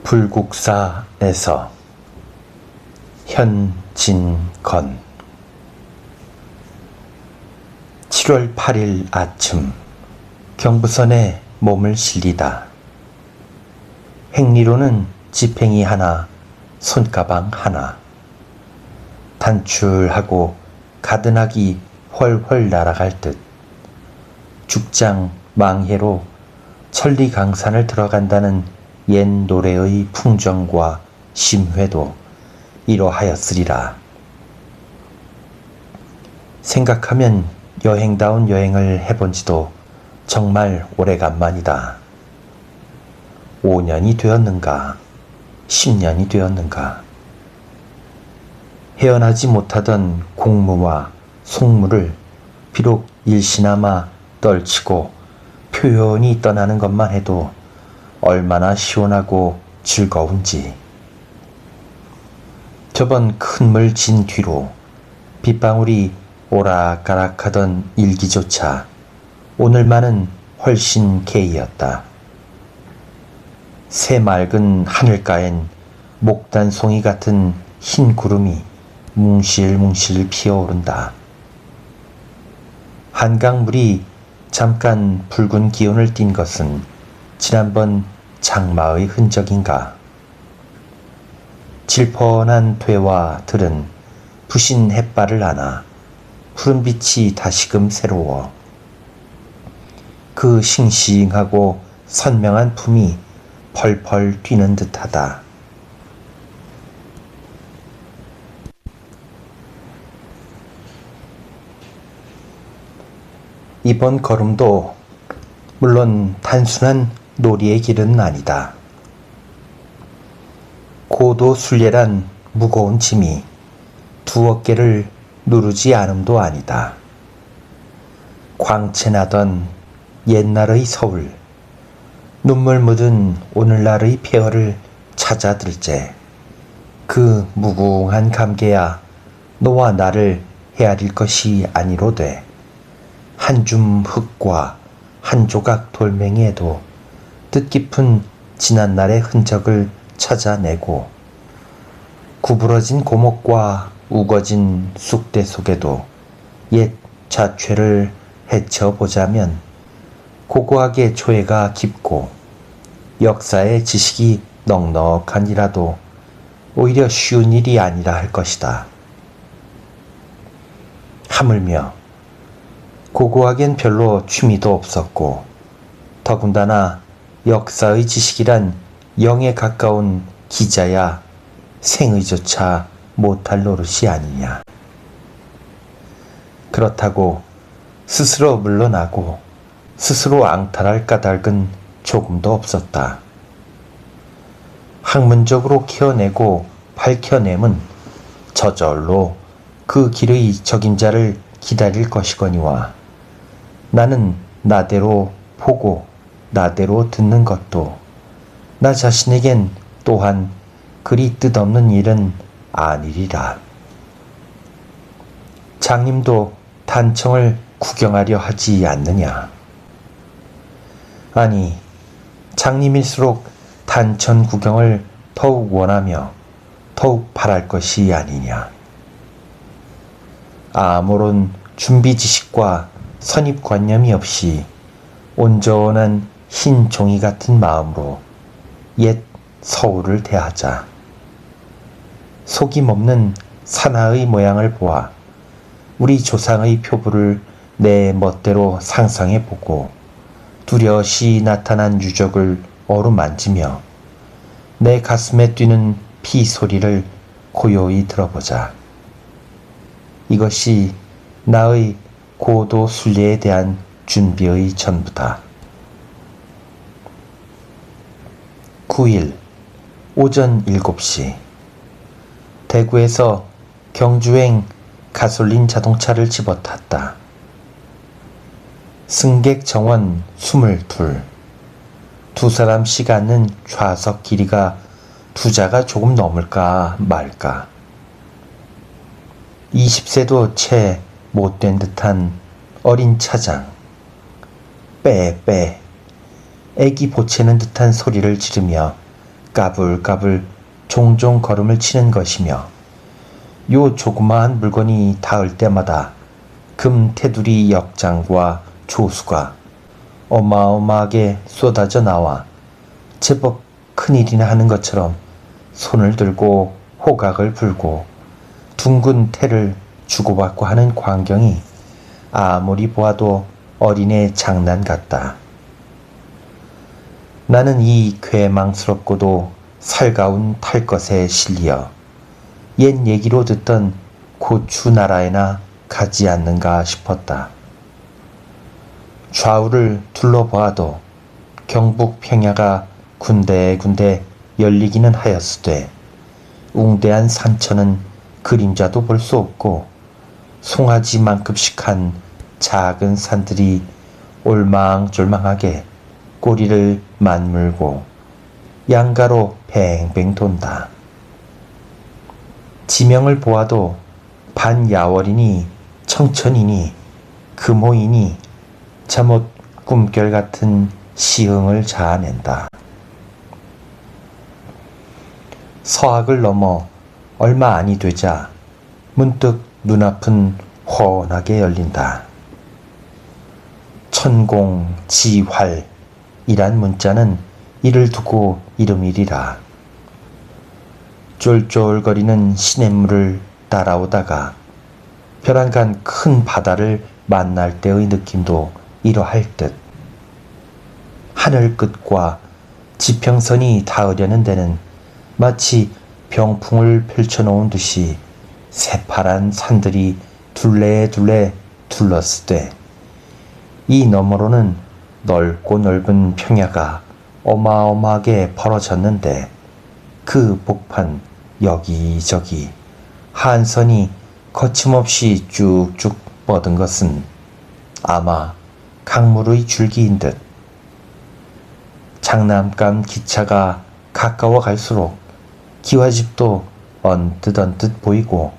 불국사에서 현진건 7월 8일 아침 경부선에 몸을 실리다. 행리로는 지팽이 하나, 손가방 하나. 단출하고 가든하기 훨훨 날아갈 듯 죽장 망해로 천리강산을 들어간다는 옛 노래의 풍정과 심회도 이러하였으리라. 생각하면 여행다운 여행을 해본 지도 정말 오래간만이다. 5년이 되었는가, 10년이 되었는가. 헤어나지 못하던 공무와 속무를 비록 일시나마 떨치고 표현이 떠나는 것만 해도 얼마나 시원하고 즐거운지. 저번 큰 물 진 뒤로 빗방울이 오락가락하던 일기조차 오늘만은 훨씬 개이었다. 새맑은 하늘가엔 목단송이 같은 흰 구름이 뭉실뭉실 피어오른다. 한강물이 잠깐 붉은 기운을 띈 것은 지난번 장마의 흔적인가. 질펀한 퇴와 들은 부신 햇발을 안아 푸른빛이 다시금 새로워 그 싱싱하고 선명한 품이 펄펄 뛰는 듯하다. 이번 걸음도 물론 단순한 놀이의 길은 아니다. 고도순례란 무거운 짐이 두 어깨를 누르지 않음도 아니다. 광채나던 옛날의 서울, 눈물 묻은 오늘날의 폐허를 찾아들제 그 무궁한 감개야 너와 나를 헤아릴 것이 아니로되 한 줌 흙과 한 조각 돌멩이에도 뜻깊은 지난날의 흔적을 찾아내고 구부러진 고목과 우거진 쑥대 속에도 옛 자취를 헤쳐보자면 고고하게 조예가 깊고 역사의 지식이 넉넉하니라도 오히려 쉬운 일이 아니라 할 것이다. 하물며 고고하겐 별로 취미도 없었고 더군다나 역사의 지식이란 영에 가까운 기자야 생의조차 못할 노릇이 아니냐. 그렇다고 스스로 물러나고 스스로 앙탈할 까닭은 조금도 없었다. 학문적으로 키워내고 밝혀냄은 저절로 그 길의 적임자를 기다릴 것이거니와 나는 나대로 보고 나대로 듣는 것도 나 자신에겐 또한 그리 뜻없는 일은 아니리라. 장님도 단청을 구경하려 하지 않느냐. 아니, 장님일수록 단천 구경을 더욱 원하며 더욱 바랄 것이 아니냐. 아무런 준비 지식과 선입관념이 없이 온전한 흰 종이 같은 마음으로 옛 서울을 대하자. 속임없는 산하의 모양을 보아 우리 조상의 표부를 내 멋대로 상상해보고 뚜렷이 나타난 유적을 어루만지며 내 가슴에 뛰는 피 소리를 고요히 들어보자. 이것이 나의 고도 순례에 대한 준비의 전부다. 9일 오전 7시 대구에서 경주행 가솔린 자동차를 집어탔다. 승객 정원 22, 두 사람씩 앉는 좌석 길이가 두자가 조금 넘을까 말까. 20세도 채 못된 듯한 어린 차장. 빼 애기 보채는 듯한 소리를 지르며 까불까불 종종 걸음을 치는 것이며 요 조그마한 물건이 닿을 때마다 금 테두리 역장과 조수가 어마어마하게 쏟아져 나와 제법 큰일이나 하는 것처럼 손을 들고 호각을 불고 둥근 태를 주고받고 하는 광경이 아무리 보아도 어린애 장난 같다. 나는 이 괴망스럽고도 살가운 탈것에 실려 옛 얘기로 듣던 고추 나라에나 가지 않는가 싶었다. 좌우를 둘러보아도 경북 평야가 군데군데 열리기는 하였으되 웅대한 산천은 그림자도 볼 수 없고 송아지만큼씩한 작은 산들이 올망졸망하게 꼬리를 맞물고 양가로 뱅뱅 돈다. 지명을 보아도 반야월이니 청천이니 금호이니 잠옷 꿈결 같은 시흥을 자아낸다. 서학을 넘어 얼마 아니 되자 문득 눈앞은 훤하게 열린다. 천공지활이란 문자는 이를 두고 이름이리라. 쫄쫄거리는 시냇물을 따라오다가 벼랑간 큰 바다를 만날 때의 느낌도 이러할 듯. 하늘 끝과 지평선이 닿으려는 데는 마치 병풍을 펼쳐놓은 듯이 새파란 산들이 둘레둘레 둘렀으되 이 너머로는 넓고 넓은 평야가 어마어마하게 벌어졌는데 그 복판 여기저기 한선이 거침없이 쭉쭉 뻗은 것은 아마 강물의 줄기인 듯. 장난감 기차가 가까워 갈수록 기와집도 언뜻 보이고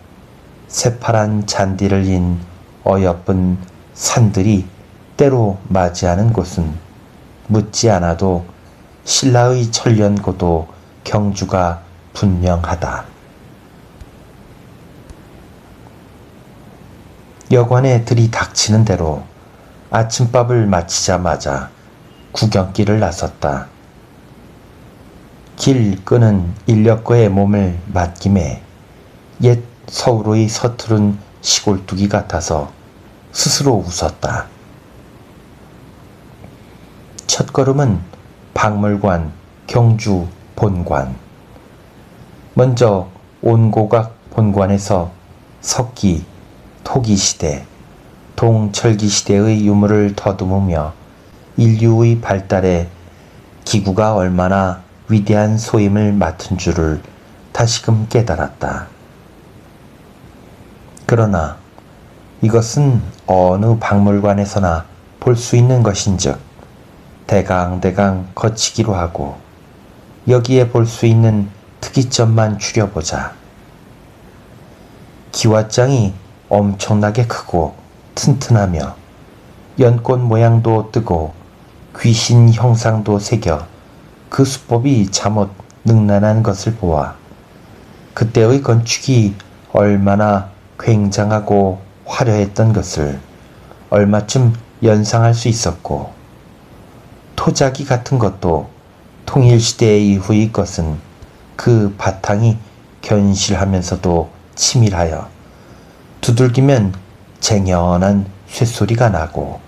새파란 잔디를 인 어여쁜 산들이 때로 맞이하는 곳은 묻지 않아도 신라의 천련고도 경주가 분명하다. 여관에 들이닥치는 대로 아침밥을 마치자마자 구경길을 나섰다. 길 끄는 인력거의 몸을 맡김에 옛 서울의 서투른 시골뚜기 같아서 스스로 웃었다. 첫걸음은 박물관, 경주 본관. 먼저 온고각 본관에서 석기, 토기시대, 동철기시대의 유물을 더듬으며 인류의 발달에 기구가 얼마나 위대한 소임을 맡은 줄을 다시금 깨달았다. 그러나 이것은 어느 박물관에서나 볼 수 있는 것인즉 대강대강 거치기로 하고 여기에 볼 수 있는 특이점만 추려보자. 기와장이 엄청나게 크고 튼튼하며 연꽃 모양도 뜨고 귀신 형상도 새겨 그 수법이 잠옷 능란한 것을 보아 그때의 건축이 얼마나 굉장하고 화려했던 것을 얼마쯤 연상할 수 있었고, 토자기 같은 것도 통일시대 이후의 것은 그 바탕이 견실하면서도 치밀하여 두들기면 쟁연한 쇳소리가 나고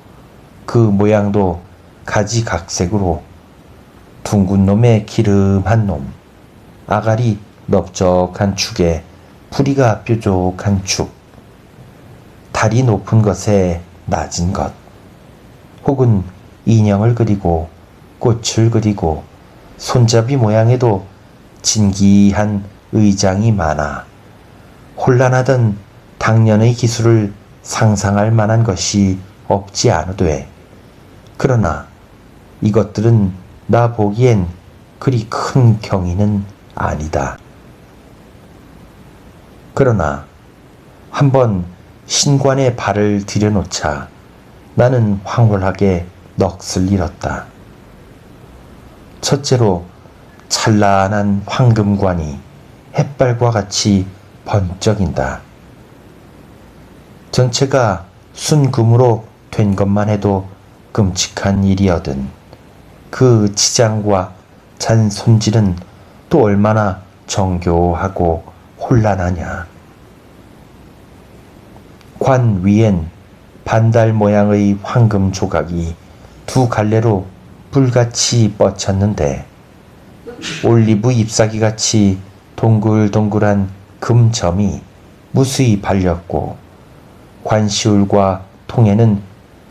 그 모양도 가지각색으로 둥근 놈의 기름한 놈, 아가리 넓적한 축에 부리가 뾰족한 축, 다리 높은 것에 낮은 것, 혹은 인형을 그리고 꽃을 그리고 손잡이 모양에도 진기한 의장이 많아 혼란하던 당년의 기술을 상상할 만한 것이 없지 않으되, 그러나 이것들은 나 보기엔 그리 큰 경이는 아니다. 그러나 한번 신관에 발을 들여놓자 나는 황홀하게 넋을 잃었다. 첫째로 찬란한 황금관이 햇발과 같이 번쩍인다. 전체가 순금으로 된 것만 해도 끔찍한 일이거든. 그 치장과 잔 손질은 또 얼마나 정교하고 혼란하냐. 관 위엔 반달 모양의 황금 조각이 두 갈래로 불같이 뻗쳤는데 올리브 잎사귀같이 동글동글한 금점이 무수히 발렸고 관시울과 통에는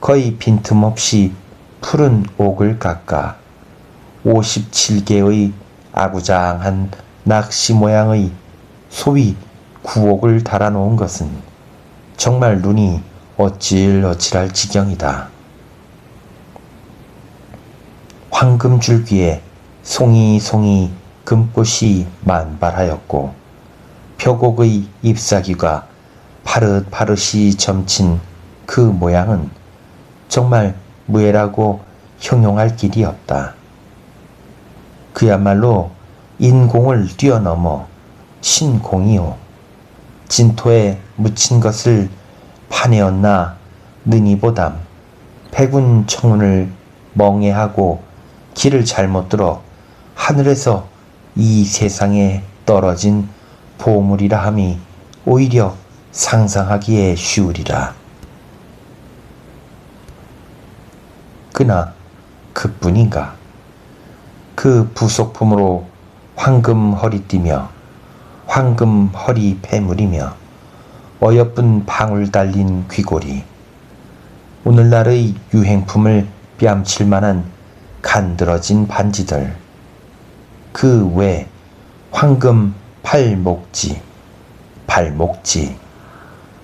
거의 빈틈없이 푸른 옥을 깎아 57개의 아구장한 낚시 모양의 소위 구옥을 달아놓은 것은 정말 눈이 어찔어찔할 지경이다. 황금 줄기에 송이송이 금꽃이 만발하였고 벽옥의 잎사귀가 파릇파릇이 점친 그 모양은 정말 무예라고 형용할 길이 없다. 그야말로 인공을 뛰어넘어 신공이요. 진토에 묻힌 것을 파내었나 느니보담 백운 청운을 멍해하고 길을 잘못 들어 하늘에서 이 세상에 떨어진 보물이라 함이 오히려 상상하기에 쉬우리라. 그나 그뿐인가. 그 부속품으로 황금 허리띠며 황금 허리 패물이며 어여쁜 방울 달린 귀고리, 오늘날의 유행품을 뺨칠 만한 간드러진 반지들, 그 외 황금 팔목지, 발목지,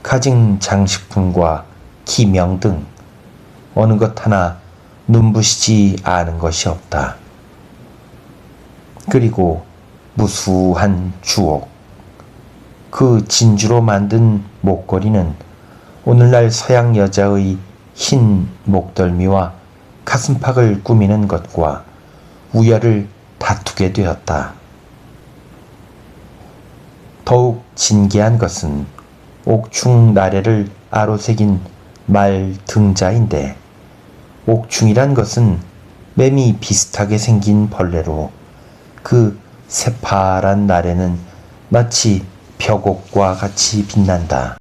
가진 장식품과 기명 등 어느 것 하나 눈부시지 않은 것이 없다. 그리고 무수한 주옥, 그 진주로 만든 목걸이는 오늘날 서양 여자의 흰 목덜미와 가슴팍을 꾸미는 것과 우열을 다투게 되었다. 더욱 진기한 것은 옥충 나래를 아로새긴 말 등자인데, 옥충이란 것은 매미 비슷하게 생긴 벌레로 그 새파란 나래는 마치 벽옥과 같이 빛난다.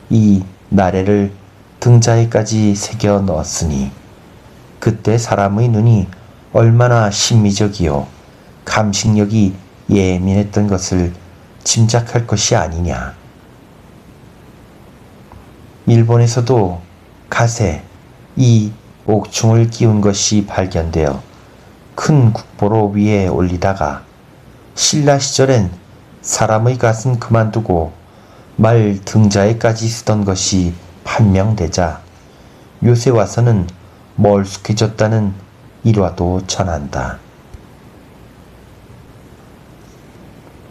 이 나래를 등자에까지 새겨 넣었으니 그때 사람의 눈이 얼마나 심미적이요 감식력이 예민했던 것을 짐작할 것이 아니냐. 일본에서도 갓에 이 옥충을 끼운 것이 발견되어 큰 국보로 위에 올리다가 신라 시절엔 사람의 갓은 그만두고 말 등자에까지 쓰던 것이 판명되자 요새 와서는 멀쑥해졌다는 일화도 전한다.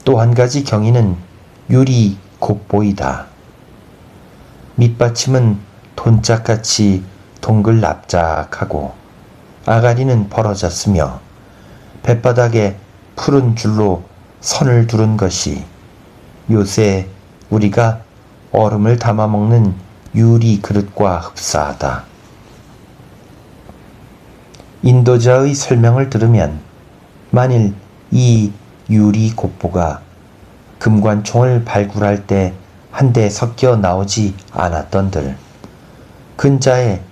또 한 가지 경이는 유리 곱보이다. 밑받침은 돈짝같이 동글납작하고 아가리는 벌어졌으며 뱃바닥에 푸른 줄로 선을 두른 것이 요새 우리가 얼음을 담아 먹는 유리 그릇과 흡사하다. 인도자의 설명을 들으면 만일 이 유리 곱보가 금관총을 발굴할 때 한데 섞여 나오지 않았던들 근자에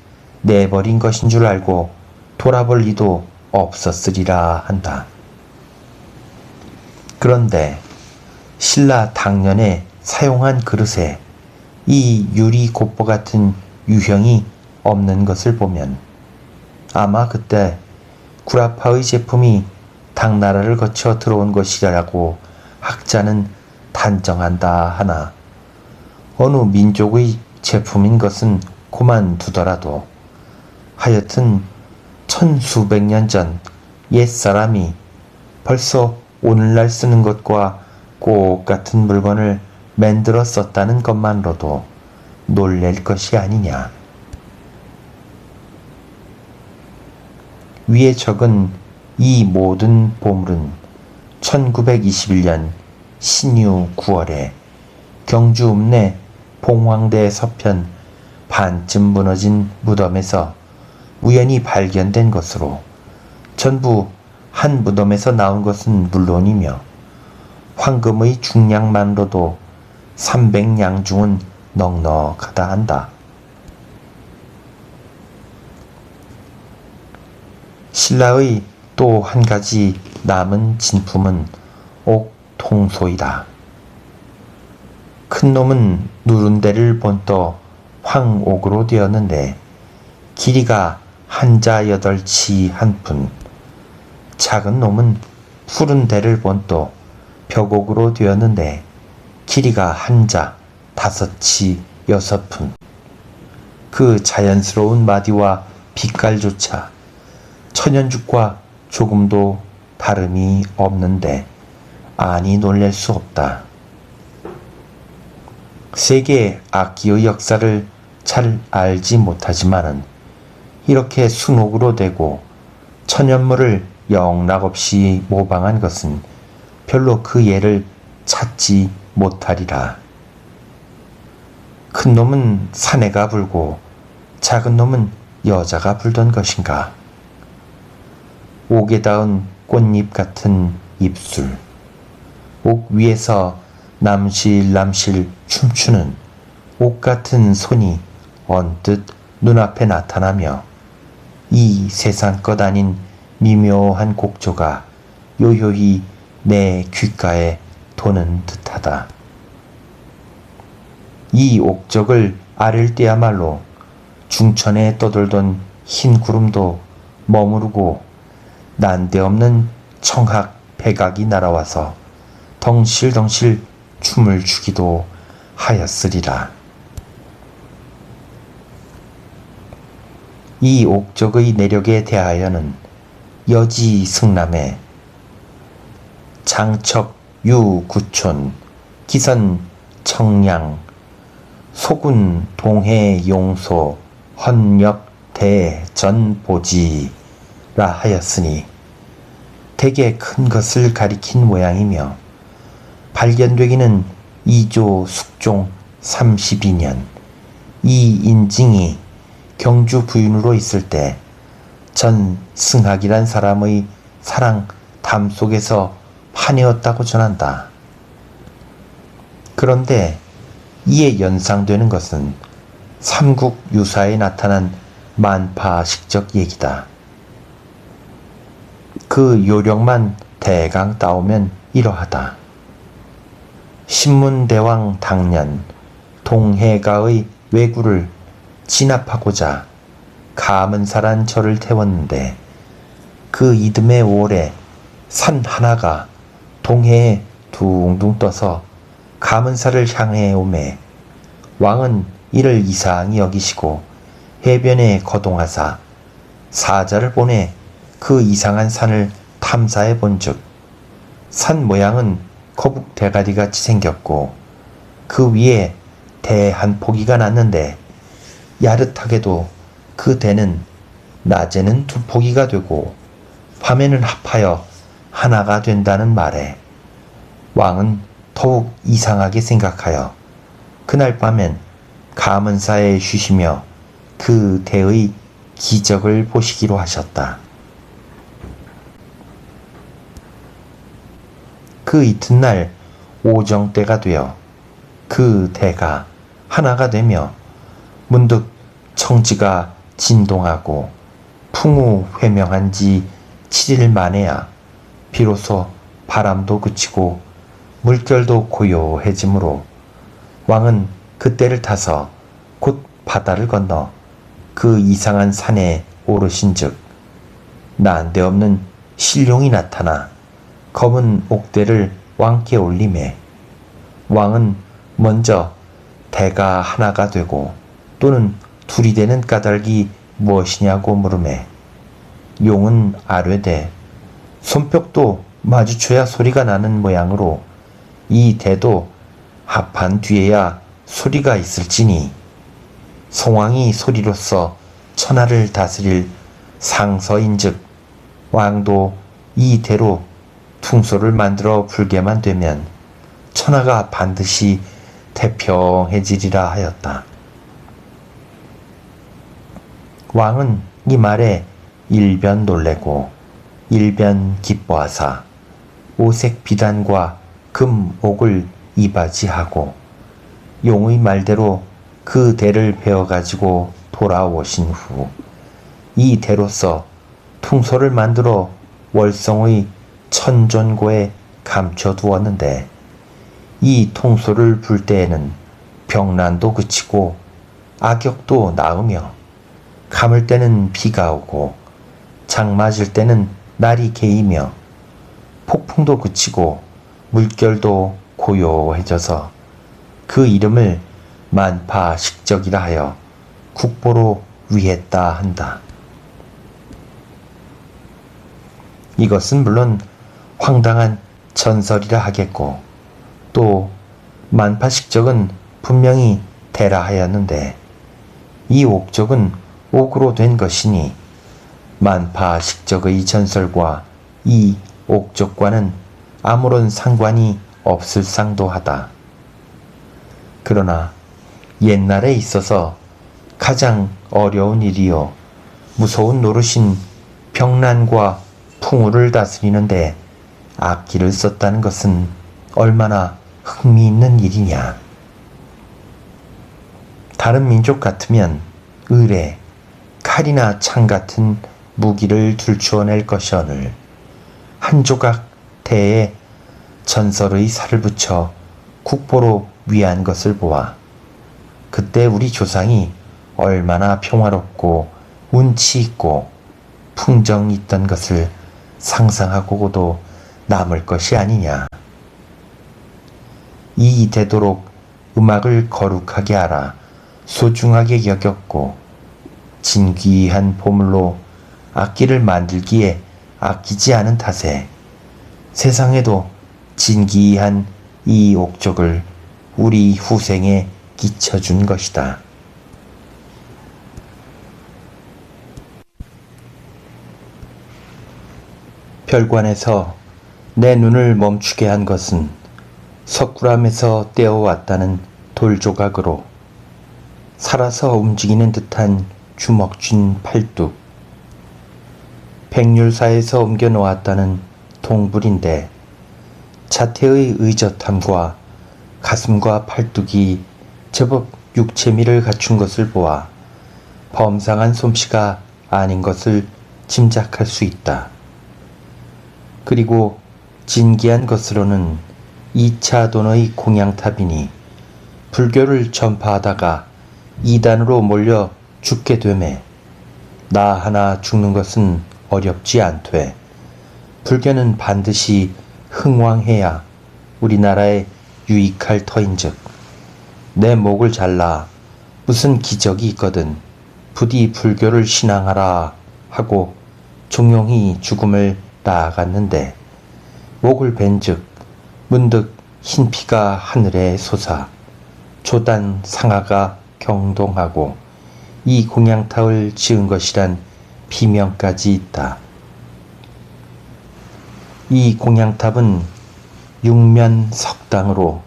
내버린 것인 줄 알고 돌아볼 리도 없었으리라 한다. 그런데 신라 당년에 사용한 그릇에 이 유리 곱보 같은 유형이 없는 것을 보면 아마 그때 구라파의 제품이 당나라를 거쳐 들어온 것이라고 학자는 단정한다 하나 어느 민족의 제품인 것은 고만두더라도 하여튼 천수백 년 전 옛사람이 벌써 오늘날 쓰는 것과 꼭 같은 물건을 만들어 썼다는 것만으로도 놀랄 것이 아니냐. 위에 적은 이 모든 보물은 1921년 신유 9월에 경주 읍내 봉황대 서편 반쯤 무너진 무덤에서 우연히 발견된 것으로 전부 한 무덤에서 나온 것은 물론이며 황금의 중량만으로도 300냥중은 넉넉하다 한다. 신라의 또 한 가지 남은 진품은 옥통소이다. 큰 놈은 누른 데를 본떠 황옥으로 되었는데 길이가 한자 8치 한 푼, 작은 놈은 푸른 데를 본떠 벽옥으로 되었는데 길이가 한자 5치 6푼. 그 자연스러운 마디와 빛깔조차 천연죽과 조금도 다름이 없는데 아니 놀랄 수 없다. 세계 악기의 역사를 잘 알지 못하지만은 이렇게 순옥으로 되고 천연물을 영락없이 모방한 것은 별로 그 예를 찾지 못하리라. 큰 놈은 사내가 불고 작은 놈은 여자가 불던 것인가. 옥에 닿은 꽃잎 같은 입술, 옥 위에서 남실남실 춤추는 옥 같은 손이 언뜻 눈앞에 나타나며 이 세상 것 아닌 미묘한 곡조가 요요히 내 귓가에 도는 듯하다. 이 옥적을 아릴 때야말로 중천에 떠돌던 흰 구름도 머무르고 난데없는 청학 백악이 날아와서 덩실덩실 춤을 추기도 하였으리라. 이 옥적의 내력에 대하여는 여지 승남에 장척 유구촌 기선 청량 소군 동해 용소 헌역 대전보지라 하였으니 되게 큰 것을 가리킨 모양이며 발견되기는 2조 숙종 32년 이 인징이 경주 부윤으로 있을 때 전 승학이란 사람의 사랑 담 속에서 파내었다고 전한다. 그런데 이에 연상되는 것은 삼국 유사에 나타난 만파식적 얘기다. 그 요령만 대강 따오면 이러하다. 신문대왕 당년 동해가의 왜구를 진압하고자 가문사란 절을 태웠는데 그 이듬해 5월에 산 하나가 동해에 둥둥 떠서 가문사를 향해 오매 왕은 이를 이상히 여기시고 해변에 거동하사 사자를 보내 그 이상한 산을 탐사해 본즉 산 모양은 거북 대가리같이 생겼고 그 위에 대 한 포기가 났는데 야릇하게도 그 대는 낮에는 2포기가 되고 밤에는 합하여 하나가 된다는 말에 왕은 더욱 이상하게 생각하여 그날 밤엔 가문사에 쉬시며 그 대의 기적을 보시기로 하셨다. 그 이튿날 오정 때가 되어 그 대가 하나가 되며 문득 청지가 진동하고 풍우 회명한 지 7일 만에야 비로소 바람도 그치고 물결도 고요해지므로 왕은 그때를 타서 곧 바다를 건너 그 이상한 산에 오르신즉 난데없는 신룡이 나타나 검은 옥대를 왕께 올리매 왕은 먼저 대가 하나가 되고 또는 둘이 되는 까닭이 무엇이냐고 물으매 용은 아뢰되 손뼉도 마주쳐야 소리가 나는 모양으로 이 대도 합한 뒤에야 소리가 있을지니 성왕이 소리로써 천하를 다스릴 상서인즉 왕도 이대로 퉁소를 만들어 불게만 되면 천하가 반드시 태평해지리라 하였다. 왕은 이 말에 일변 놀래고 일변 기뻐하사 오색 비단과 금옥을 이바지하고 용의 말대로 그 대를 베어가지고 돌아오신 후 이 대로서 퉁소를 만들어 월성의 천존고에 감춰두었는데 이 퉁소를 불 때에는 병난도 그치고 악역도 나으며 감을 때는 비가 오고 장 맞을 때는 날이 개이며 폭풍도 그치고 물결도 고요해져서 그 이름을 만파식적이라 하여 국보로 위했다 한다. 이것은 물론 황당한 전설이라 하겠고 또 만파식적은 분명히 대라 하였는데 이 옥적은 옥으로 된 것이니 만파식적의 전설과 이 옥적과는 아무런 상관이 없을 상도하다. 그러나 옛날에 있어서 가장 어려운 일이요 무서운 노릇인 병난과 풍우를 다스리는데 악기를 썼다는 것은 얼마나 흥미있는 일이냐. 다른 민족 같으면 의뢰, 칼이나 창 같은 무기를 들추어낼 것이오늘 한 조각 대에 전설의 살을 붙여 국보로 위한 것을 보아 그때 우리 조상이 얼마나 평화롭고 운치 있고 풍정 있던 것을 상상하고도 남을 것이 아니냐. 이 되도록 음악을 거룩하게 알아 소중하게 여겼고 진귀한 보물로 악기를 만들기에 아끼지 않은 탓에 세상에도 진귀한 이 옥적을 우리 후생에 끼쳐준 것이다. 별관에서 내 눈을 멈추게 한 것은 석굴암에서 떼어왔다는 돌조각으로 살아서 움직이는 듯한 주먹 쥔 팔뚝, 백률사에서 옮겨 놓았다는 동불인데 자태의 의젓함과 가슴과 팔뚝이 제법 육체미를 갖춘 것을 보아 범상한 솜씨가 아닌 것을 짐작할 수 있다. 그리고 진기한 것으로는 2차 돈의 공양탑이니 불교를 전파하다가 이단으로 몰려 죽게 되매 나 하나 죽는 것은 어렵지 않되 불교는 반드시 흥왕해야 우리나라에 유익할 터인즉 내 목을 잘라 무슨 기적이 있거든 부디 불교를 신앙하라 하고 종용히 죽음을 나아갔는데 목을 벤즉 문득 흰 피가 하늘에 솟아 조단 상하가 경동하고 이 공양탑을 지은 것이란 비명까지 있다. 이 공양탑은 육면석당으로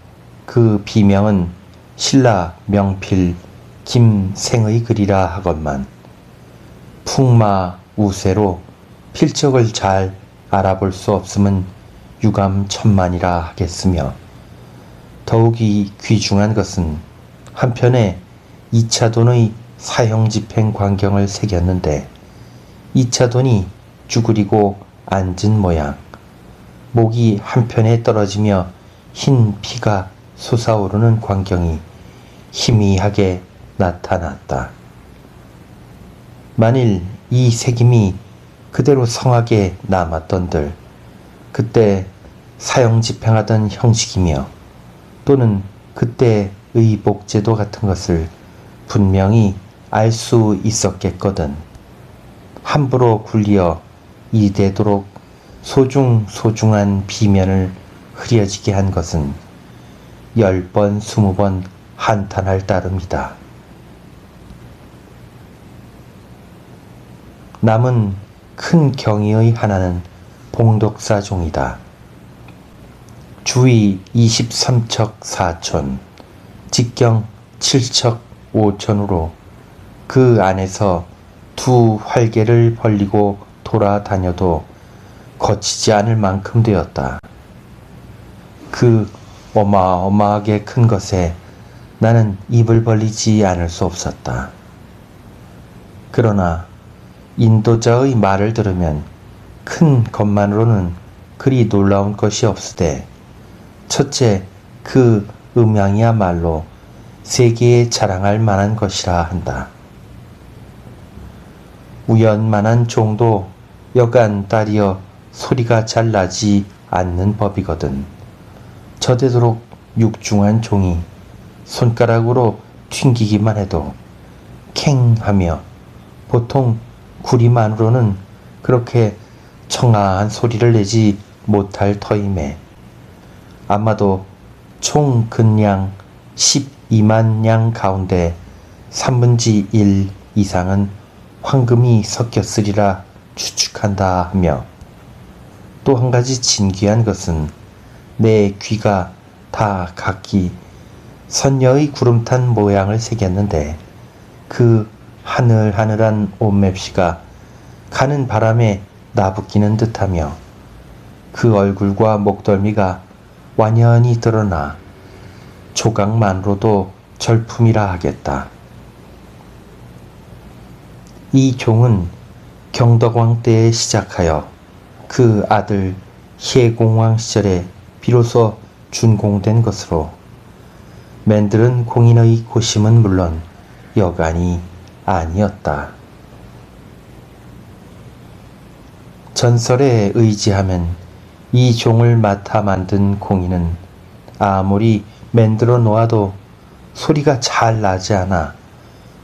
그 비명은 신라 명필 김생의 글이라 하건만 풍마우세로 필적을 잘 알아볼 수 없음은 유감천만이라 하겠으며 더욱이 귀중한 것은 한편에 2차돈의 사형집행 광경을 새겼는데 2차돈이 쭈그리고 앉은 모양, 목이 한편에 떨어지며 흰 피가 솟아오르는 광경이 희미하게 나타났다. 만일 이 새김이 그대로 성하게 남았던들 그때 사형 집행하던 형식이며 또는 그때 의복제도 같은 것을 분명히 알 수 있었겠거든. 함부로 굴리어 이되도록 소중한 비면을 흐려지게 한 것은 10번 20번 한탄할 따름이다. 남은 큰 경의의 하나는 봉독사종이다. 주위 23척 4촌, 직경 7척 5촌으로 그 안에서 두 활개를 벌리고 돌아다녀도 거치지 않을 만큼 되었다. 그 어마어마하게 큰 것에 나는 입을 벌리지 않을 수 없었다. 그러나 인도자의 말을 들으면 큰 것만으로는 그리 놀라운 것이 없으되 첫째 그 음향이야말로 세계에 자랑할 만한 것이라 한다. 우연만한 종도 여간 딸이여 소리가 잘 나지 않는 법이거든. 저대도록 육중한 종이 손가락으로 튕기기만 해도 캥 하며 보통 구리만으로는 그렇게 청아한 소리를 내지 못할 터임에 아마도 총 근량 12만 냥 가운데 3분의 1 이상은 황금이 섞였으리라 추측한다 하며 또 한 가지 진귀한 것은 내 귀가 다 각기 선녀의 구름탄 모양을 새겼는데 그 하늘하늘한 옷맵시가 가는 바람에 나부끼는 듯하며 그 얼굴과 목덜미가 완연히 드러나 조각만으로도 절품이라 하겠다. 이 종은 경덕왕 때에 시작하여 그 아들 혜공왕 시절에 비로소 준공된 것으로 맨들은 공인의 고심은 물론 여간이 아니었다. 전설에 의지하면 이 종을 맡아 만든 공인은 아무리 만들어 놓아도 소리가 잘 나지 않아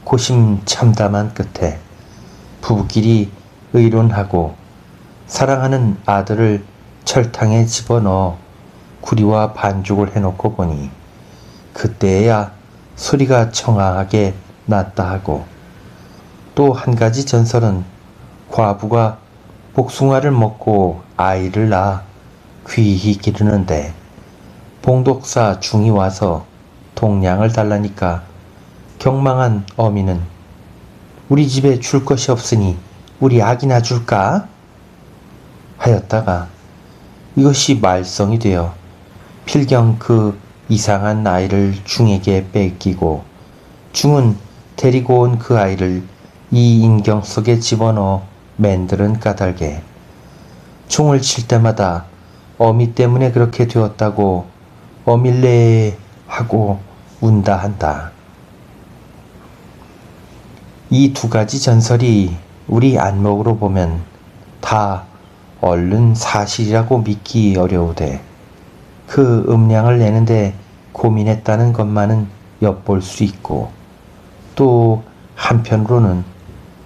고심 참담한 끝에 부부끼리 의논하고 사랑하는 아들을 철탕에 집어넣어 구리와 반죽을 해놓고 보니 그때야 소리가 청아하게 났다 하고 또 한 가지 전설은 과부가 복숭아를 먹고 아이를 낳아 귀히 기르는데 봉독사 중이 와서 동량을 달라니까 경망한 어미는 우리 집에 줄 것이 없으니 우리 아기나 줄까? 하였다가 이것이 말썽이 되어 필경 그 이상한 아이를 중에게 뺏기고 중은 데리고 온 그 아이를 이 인경 속에 집어넣어 맨들은 까닭에 총을 칠 때마다 어미 때문에 그렇게 되었다고 어밀래 하고 운다 한다. 이 두 가지 전설이 우리 안목으로 보면 다 얼른 사실이라고 믿기 어려우되 그 음량을 내는데 고민했다는 것만은 엿볼 수 있고 또 한편으로는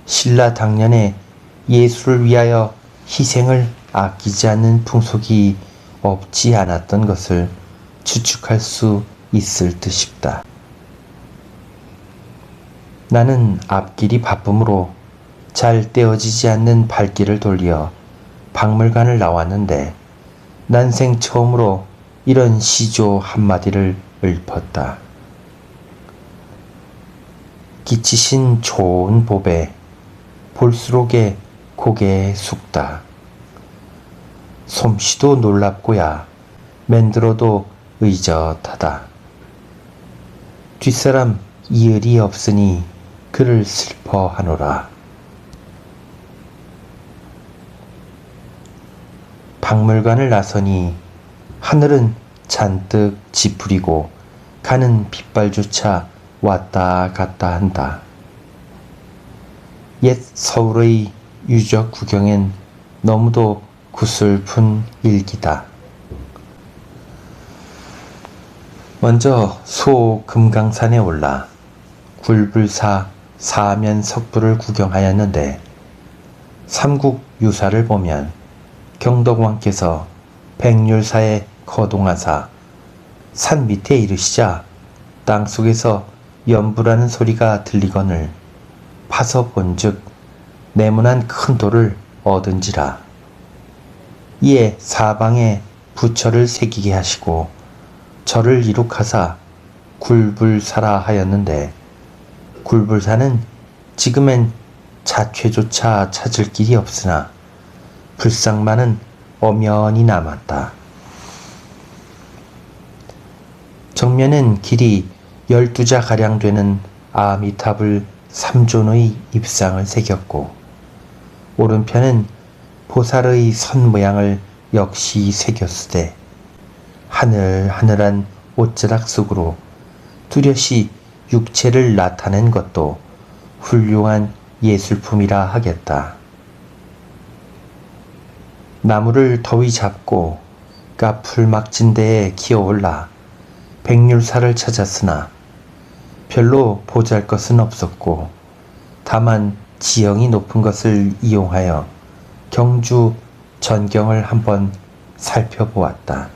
신라 당년에 예수를 위하여 희생을 아끼지 않는 풍속이 없지 않았던 것을 추측할 수 있을 듯 싶다. 나는 앞길이 바쁨으로 잘 떼어지지 않는 발길을 돌려 박물관을 나왔는데 난생 처음으로 이런 시조 한마디를 읊었다. 기치신 좋은 보배 볼수록에 고개 숙다. 솜씨도 놀랍고야 맨들어도 의젓하다. 뒷사람 이을이 없으니 그를 슬퍼하노라. 박물관을 나서니 하늘은 잔뜩 지푸리고 가는 빗발조차 왔다 갔다 한다. 옛 서울의 유적 구경엔 너무도 구슬픈 일기다. 먼저 소금강산에 올라 굴불사 사면 석불을 구경하였는데 삼국 유사를 보면 경덕왕께서 백률사에 거동하사 산 밑에 이르시자 땅속에서 연부라는 소리가 들리거늘 파서 본즉 네모난 큰 돌을 얻은지라. 이에 사방에 부처를 새기게 하시고 절을 이룩하사 굴불사라 하였는데, 굴불사는 지금엔 자취조차 찾을 길이 없으나 불상만은 엄연히 남았다. 정면은 길이 12자가량 되는 아미타불 3존의 입상을 새겼고, 오른편은 보살의 선 모양을 역시 새겼으되, 하늘하늘한 옷자락 속으로 뚜렷이 육체를 나타낸 것도 훌륭한 예술품이라 하겠다. 나무를 더위 잡고 까풀막진대에 기어올라 백률사를 찾았으나 별로 보잘것은 없었고, 다만 지형이 높은 것을 이용하여 경주 전경을 한번 살펴보았다.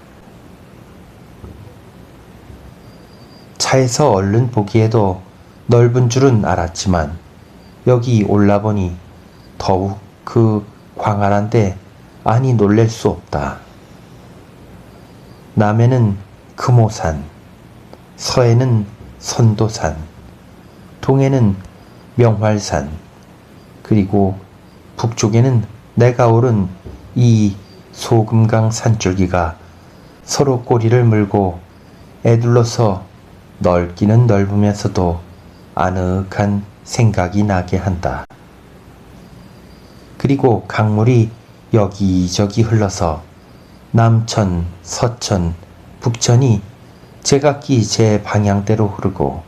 차에서 얼른 보기에도 넓은 줄은 알았지만 여기 올라보니 더욱 그 광활한데 아니 놀랄 수 없다. 남해는 금오산, 서해는 선도산, 동해는 명활산, 그리고 북쪽에는 내가 오른 이 소금강 산줄기가 서로 꼬리를 물고 애둘러서 넓기는 넓으면서도 아늑한 생각이 나게 한다. 그리고 강물이 여기저기 흘러서 남천, 서천, 북천이 제각기 제 방향대로 흐르고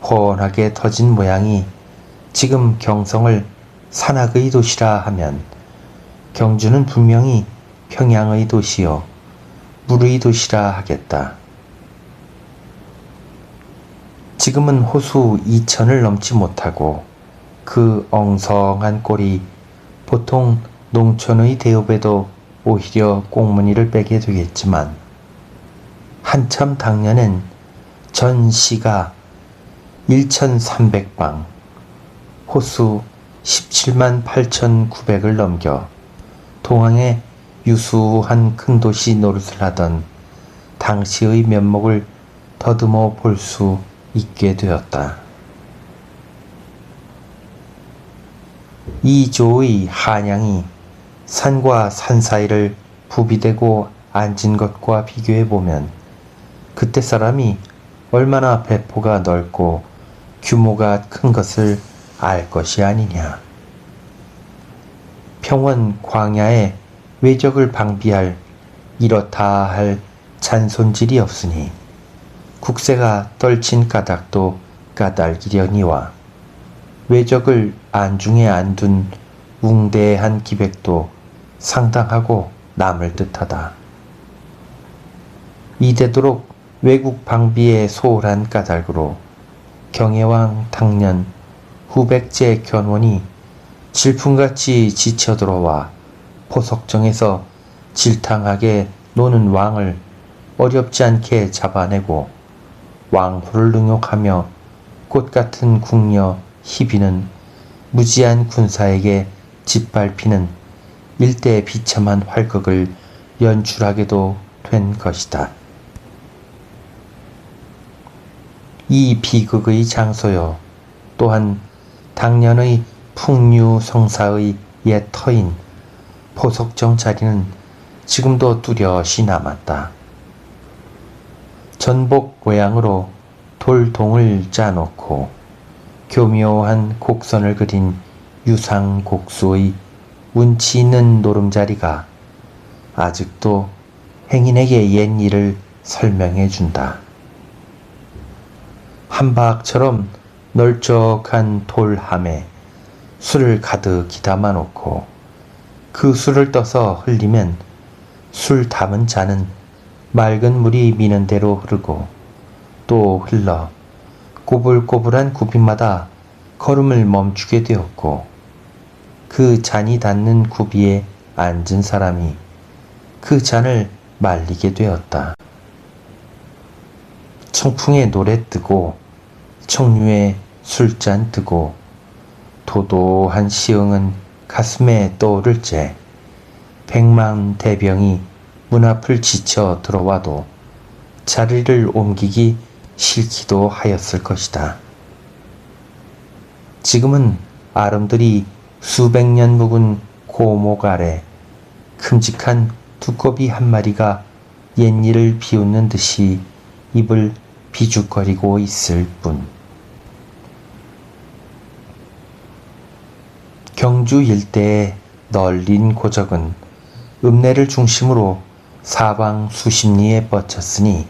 훤하게 터진 모양이 지금 경성을 산악의 도시라 하면 경주는 분명히 평양의 도시요 물의 도시라 하겠다. 지금은 호수 2천을 넘지 못하고 그 엉성한 꼴이 보통 농촌의 대업에도 오히려 꽁무니를 빼게 되겠지만, 한참 당년엔 전시가 1300방, 호수 17만 8,900을 넘겨 동항에 유수한 큰 도시 노릇을 하던 당시의 면목을 더듬어 볼 수 있게 되었다. 이 조의 한양이 산과 산 사이를 부비대고 앉은 것과 비교해 보면 그때 사람이 얼마나 배포가 넓고 규모가 큰 것을 알 것이 아니냐. 평원 광야에 외적을 방비할 이렇다 할 잔손질이 없으니 국세가 떨친 까닭도 까닭이려니와 외적을 안중에 안 둔 웅대한 기백도 상당하고 남을 듯하다. 이되도록 외국 방비에 소홀한 까닭으로 경혜왕 당년 후백제 견원이 질풍같이 지쳐 들어와 포석정에서 질탕하게 노는 왕을 어렵지 않게 잡아내고 왕후를 능욕하며 꽃같은 궁녀 희비는 무지한 군사에게 짓밟히는 일대 비참한 활극을 연출하게도 된 것이다. 이 비극의 장소요, 또한 당년의 풍류성사의 옛 터인 포석정 자리는 지금도 뚜렷이 남았다. 전복 모양으로 돌동을 짜놓고 교묘한 곡선을 그린 유상곡수의 운치 있는 노름자리가 아직도 행인에게 옛 일을 설명해 준다. 한박처럼 널쩍한 돌함에 술을 가득히 담아놓고 그 술을 떠서 흘리면 술 담은 잔은 맑은 물이 미는 대로 흐르고 또 흘러 꼬불꼬불한 굽이마다 걸음을 멈추게 되었고, 그 잔이 닿는 굽이에 앉은 사람이 그 잔을 말리게 되었다. 청풍에 노래 뜨고 청류에 술잔 뜨고 도도한 시흥은 가슴에 떠오를 째 백만대병이 문 앞을 지쳐 들어와도 자리를 옮기기 싫기도 하였을 것이다. 지금은 아름들이 수백 년 묵은 고목 아래 큼직한 두꺼비 한 마리가 옛일을 비웃는 듯이 입을 비죽거리고 있을 뿐. 경주 일대의 널린 고적은 읍내를 중심으로 사방 수십 리에 뻗쳤으니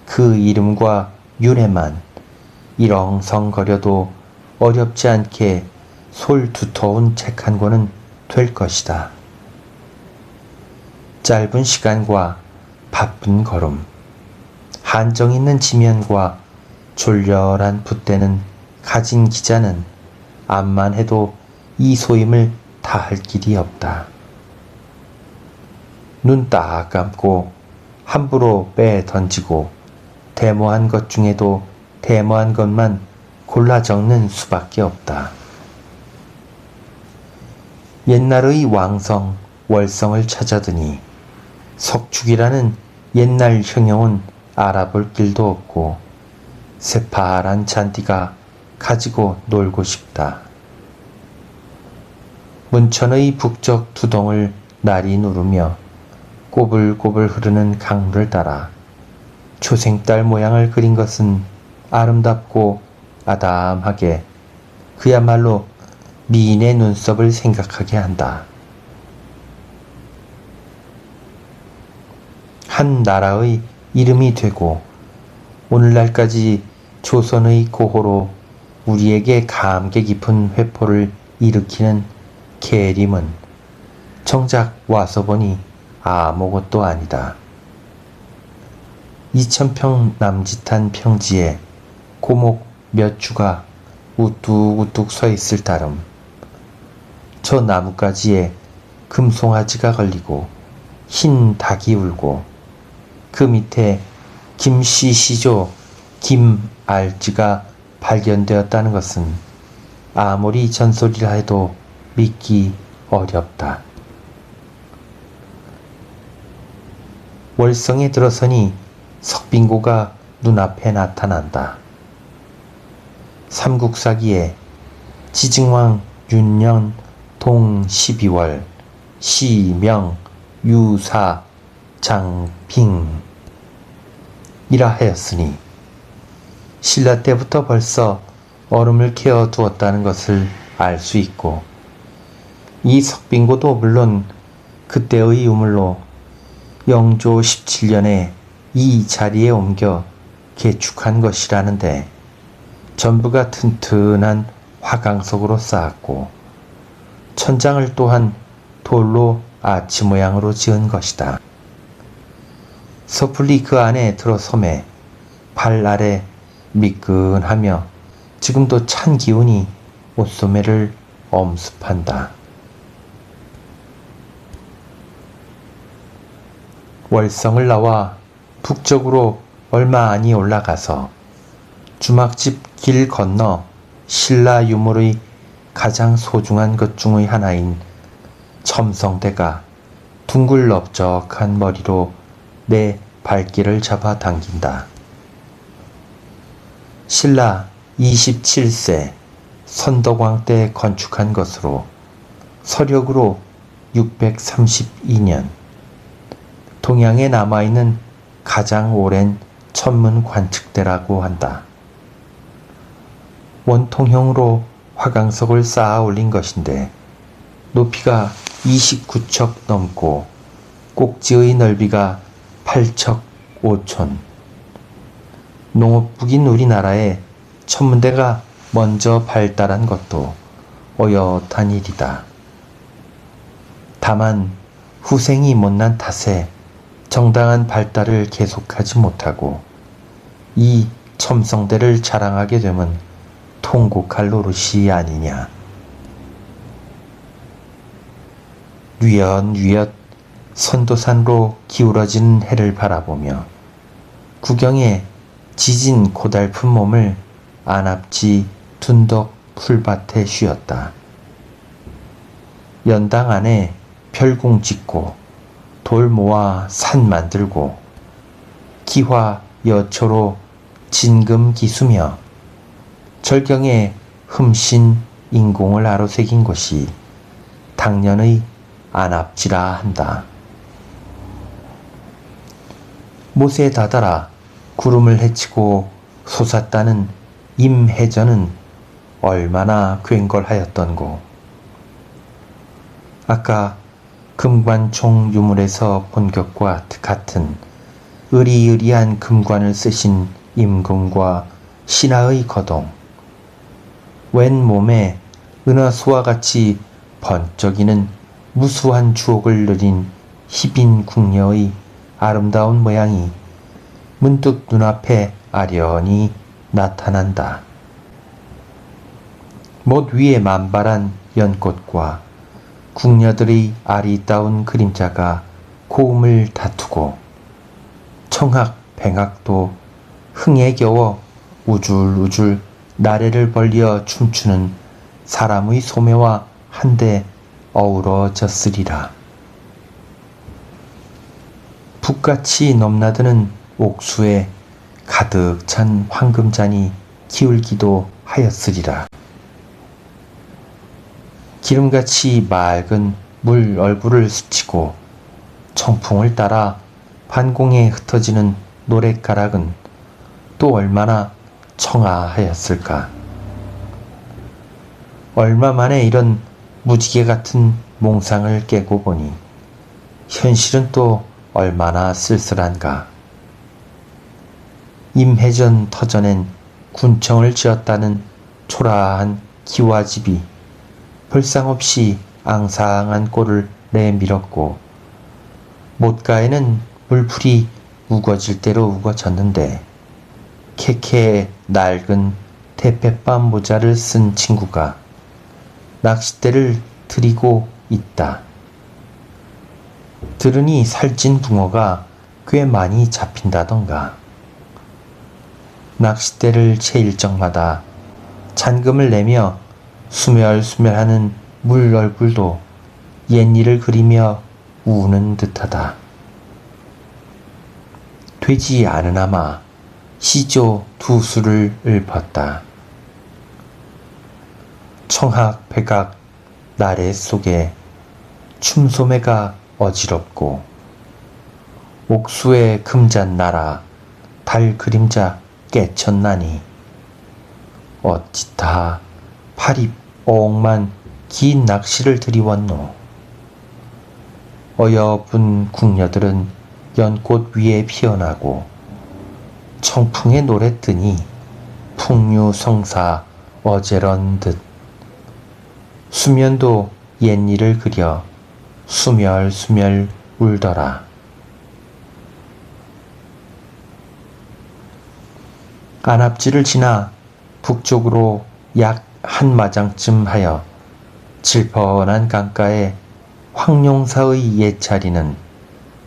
그 이름과 윤회만 일엉성거려도 어렵지 않게 솔 두터운 책 한 권은 될 것이다. 짧은 시간과 바쁜 걸음, 한정 있는 지면과 졸렬한 붓대는 가진 기자는 암만 해도 이 소임을 다할 길이 없다. 눈 딱 감고 함부로 빼 던지고 데모한 것 중에도 데모한 것만 골라 적는 수밖에 없다. 옛날의 왕성, 월성을 찾아드니 석축이라는 옛날 형용은 알아볼 길도 없고 새파란 잔디가 가지고 놀고 싶다. 문천의 북쪽 두동을 날이 누르며 꼬불꼬불 흐르는 강물을 따라 초생달 모양을 그린 것은 아름답고 아담하게 그야말로 미인의 눈썹을 생각하게 한다. 한 나라의 이름이 되고 오늘날까지 조선의 고호로 우리에게 감개 깊은 회포를 일으키는 계림은 정작 와서 보니 아무것도 아니다. 2000평 남짓한 평지에 고목 몇 주가 우뚝우뚝 서 있을 따름 저 나뭇가지에 금송아지가 걸리고 흰 닭이 울고 그 밑에 김씨시조 김알지가 발견되었다는 것은 아무리 전설이라 해도 믿기 어렵다. 월성에 들어서니 석빙고가 눈앞에 나타난다. 삼국사기에 지증왕 윤년 동 12월 시명 유사 장빙 이라 하였으니 신라 때부터 벌써 얼음을 캐어 두었다는 것을 알 수 있고 이 석빙고도 물론 그때의 유물로 영조 17년에 이 자리에 옮겨 개축한 것이라는데 전부가 튼튼한 화강석으로 쌓았고 천장을 또한 돌로 아치 모양으로 지은 것이다. 섣불리 그 안에 들어서매 발 아래 미끈하며 지금도 찬 기운이 옷소매를 엄습한다. 월성을 나와 북쪽으로 얼마 안이 올라가서 주막집 길 건너 신라 유물의 가장 소중한 것 중의 하나인 첨성대가 둥글넓적한 머리로 내 발길을 잡아 당긴다. 신라 27세 선덕왕 때 건축한 것으로 서력으로 632년 동양에 남아있는 가장 오랜 천문 관측대라고 한다. 원통형으로 화강석을 쌓아 올린 것인데 높이가 29척 넘고 꼭지의 넓이가 8척 5촌. 농업북인 우리나라에 천문대가 먼저 발달한 것도 어엿한 일이다. 다만 후생이 못난 탓에 정당한 발달을 계속하지 못하고 이 첨성대를 자랑하게 되면 통곡할 노릇이 아니냐. 뉘엿뉘엿 선도산으로 기울어지는 해를 바라보며 구경에 지진 고달픈 몸을 안압지 둔덕 풀밭에 쉬었다. 연당 안에 별궁 짓고 돌 모아 산 만들고 기화 여초로 진금 기수며 절경에 흠신 인공을 아로새긴 것이 당년의 안압지라 한다. 못에 다다라 구름을 헤치고 솟았다는 임해전은 얼마나 굉걸하였던고. 아까 금관총 유물에서 본 것과 같은 으리으리한 금관을 쓰신 임금과 신하의 거동, 왼 몸에 은하수와 같이 번쩍이는 무수한 주옥을 누린 희빈 궁녀의 아름다운 모양이 문득 눈앞에 아련히 나타난다. 못 위에 만발한 연꽃과 궁녀들의 아리따운 그림자가 고음을 다투고 청학 백악도 흥에 겨워 우줄우줄 나래를 벌려 춤추는 사람의 소매와 한데 어우러졌으리라. 북같이 넘나드는 옥수에 가득 찬 황금잔이 기울기도 하였으리라. 기름같이 맑은 물 얼굴을 스치고 청풍을 따라 반공에 흩어지는 노랫가락은 또 얼마나 청아하였을까. 얼마 만에 이런 무지개 같은 몽상을 깨고 보니 현실은 또 얼마나 쓸쓸한가. 임해전 터전엔 군청을 지었다는 초라한 기와집이 볼상없이 앙상한 꼴을 내밀었고 못가에는 물풀이 우거질 대로 우거졌는데 캐캐 낡은 대패밤 모자를 쓴 친구가 낚싯대를 들이고 있다. 들으니 살찐 붕어가 꽤 많이 잡힌다던가. 낚싯대를 채일 적마다 잔금을 내며 수멸수멸하는 물 얼굴도 옛일을 그리며 우는 듯하다. 되지 않으나마 시조 두 수를 읊었다. 청학 백악 나래 속에 춤소매가 어지럽고 옥수의 금잔 나라 달 그림자 깨쳤나니 어찌 다 팔입 옥만 긴 낚시를 들이웠노. 어여쁜 궁녀들은 연꽃 위에 피어나고 청풍의 노래 뜨니 풍류성사 어제런 듯 수면도 옛일을 그려 수멸수멸 울더라. 안압지를 지나 북쪽으로 약 한 마장쯤 하여 질펀한 강가에 황룡사의 옛자리는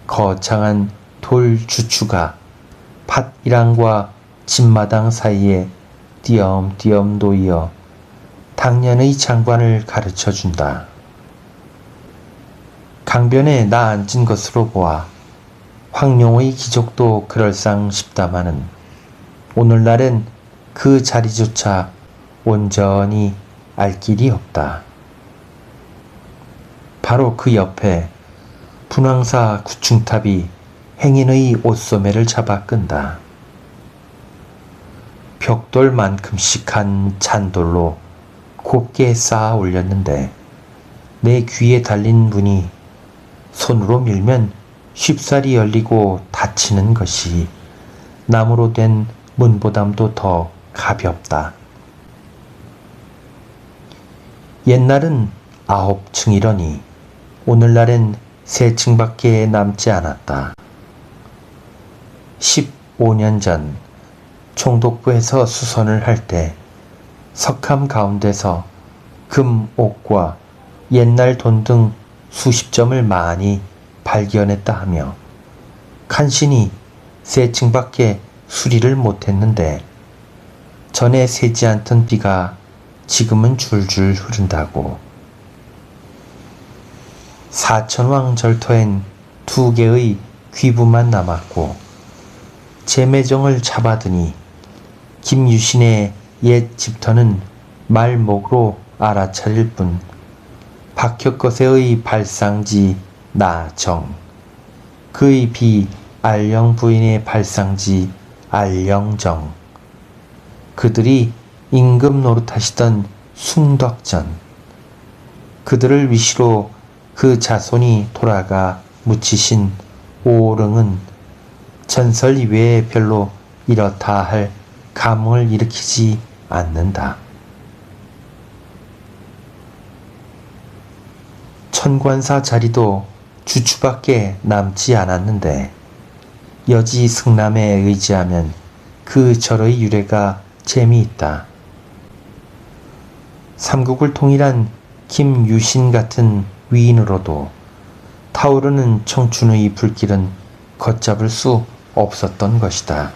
거창한 돌 주추가 밭이랑과 집마당 사이에 띄엄띄엄 놓여 당년의 장관을 가르쳐준다. 강변에 나 앉은 것으로 보아 황룡의 기족도 그럴상 싶다마는 오늘날엔 그 자리조차 온전히 알 길이 없다. 바로 그 옆에 분황사 구층탑이 행인의 옷소매를 잡아 끈다. 벽돌만큼씩 한 잔돌로 곱게 쌓아 올렸는데 내 귀에 달린 문이 손으로 밀면 쉽사리 열리고 닫히는 것이 나무로 된 문보담도 더 가볍다. 옛날은 9층이러니 오늘날엔 3층밖에 남지 않았다. 15년 전 총독부에서 수선을 할 때 석함 가운데서 금, 옥과 옛날 돈 등 수십 점을 많이 발견했다 하며 간신히 3층밖에 수리를 못했는데 전에 새지 않던 비가 지금은 줄줄 흐른다고. 사천왕 절터엔 2개의 귀부만 남았고 제매정을 잡아드니 김유신의 옛 집터는 말목으로 알아차릴 뿐 박혁거세의 발상지 나정, 그의 비 알령 부인의 발상지 알령정, 그들이 임금 노릇하시던 숭덕전, 그들을 위시로 그 자손이 돌아가 묻히신 오릉은 전설 이외에 별로 이렇다 할 감흥을 일으키지 않는다. 천관사 자리도 주추밖에 남지 않았는데 여지 승남에 의지하면 그 절의 유래가 재미있다. 삼국을 통일한 김유신 같은 위인으로도 타오르는 청춘의 불길은 걷잡을 수 없었던 것이다.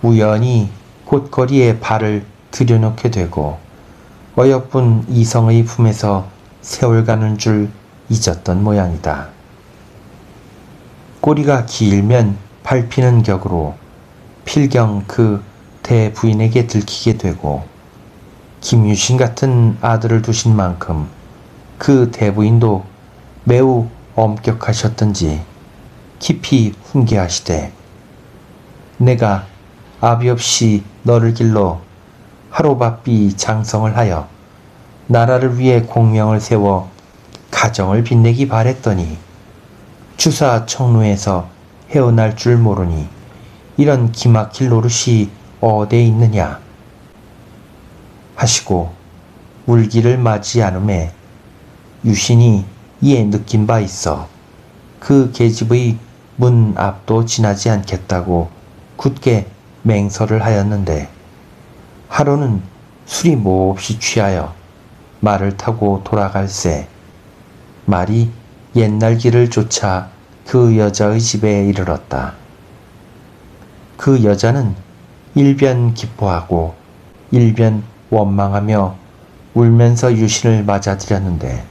우연히 곳거리에 발을 들여놓게 되고 어여쁜 이성의 품에서 세월 가는 줄 잊었던 모양이다. 꼬리가 길면 밟히는 격으로 필경 그 대부인에게 들키게 되고 김유신 같은 아들을 두신 만큼 그 대부인도 매우 엄격하셨던지 깊이 훈계하시되 내가 아비 없이 너를 길러 하루바삐 장성을 하여 나라를 위해 공명을 세워 가정을 빛내기 바랬더니 주사 청루에서 헤어날 줄 모르니 이런 기막힐 노릇이 어디에 있느냐 하시고 울기를 맞이 않음에 유신이 이에 느낀 바 있어 그 계집의 문 앞도 지나지 않겠다고 굳게 맹설을 하였는데 하루는 술이 몹시 취하여 말을 타고 돌아갈새 말이 옛날 길을 쫓아 그 여자의 집에 이르렀다. 그 여자는 일변 기뻐하고 일변 원망하며 울면서 유신을 맞아들였는데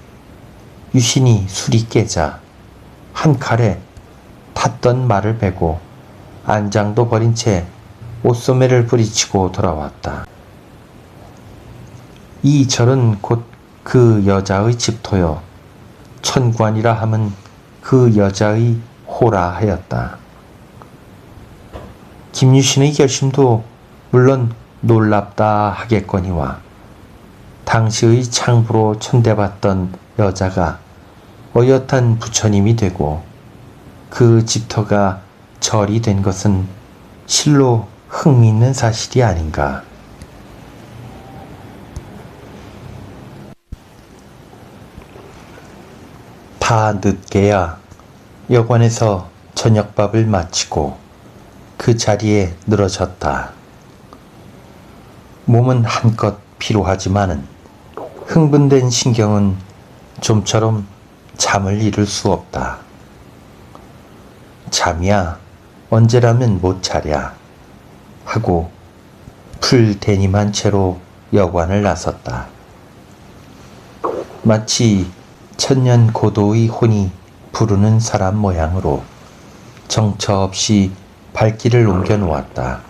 유신이 술이 깨자 한 칼에 탔던 말을 베고 안장도 버린 채 옷소매를 부리치고 돌아왔다. 이 절은 곧 그 여자의 집토여 천관이라 함은 그 여자의 호라 하였다. 김유신의 결심도 물론 놀랍다 하겠거니와 당시의 창부로 천대받던 여자가 어엿한 부처님이 되고 그 집터가 절이 된 것은 실로 흥미있는 사실이 아닌가. 다 늦게야 여관에서 저녁밥을 마치고 그 자리에 늘어졌다. 몸은 한껏 피로하지만은 흥분된 신경은 좀처럼 잠을 이룰 수 없다. 잠이야 언제라면 못 자랴 하고 풀 대님한 채로 여관을 나섰다. 마치 천년 고도의 혼이 부르는 사람 모양으로 정처 없이 발길을 옮겨 놓았다.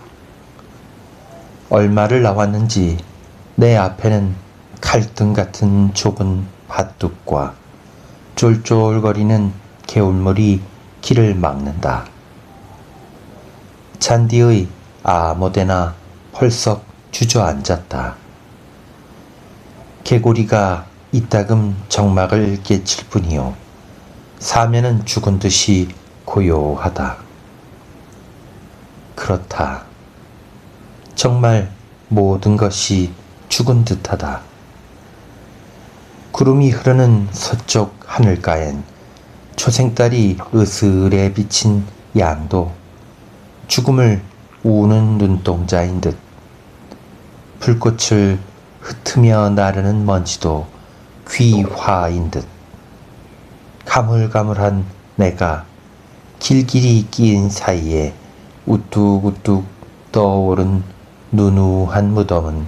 얼마를 나왔는지 내 앞에는 칼등 같은 좁은 밭둑과 쫄쫄거리는 개울물이 길을 막는다. 잔디의 아무데나 펄썩 주저앉았다. 개구리가 이따금 정막을 깨칠 뿐이요 사면은 죽은 듯이 고요하다. 그렇다. 정말 모든 것이 죽은 듯하다. 구름이 흐르는 서쪽 하늘가엔 초생달이 으스레 비친 양도 죽음을 우는 눈동자인 듯, 불꽃을 흩으며 나르는 먼지도 귀화인 듯, 가물가물한 내가 길길이 끼인 사이에 우뚝우뚝 떠오른 누누한 무덤은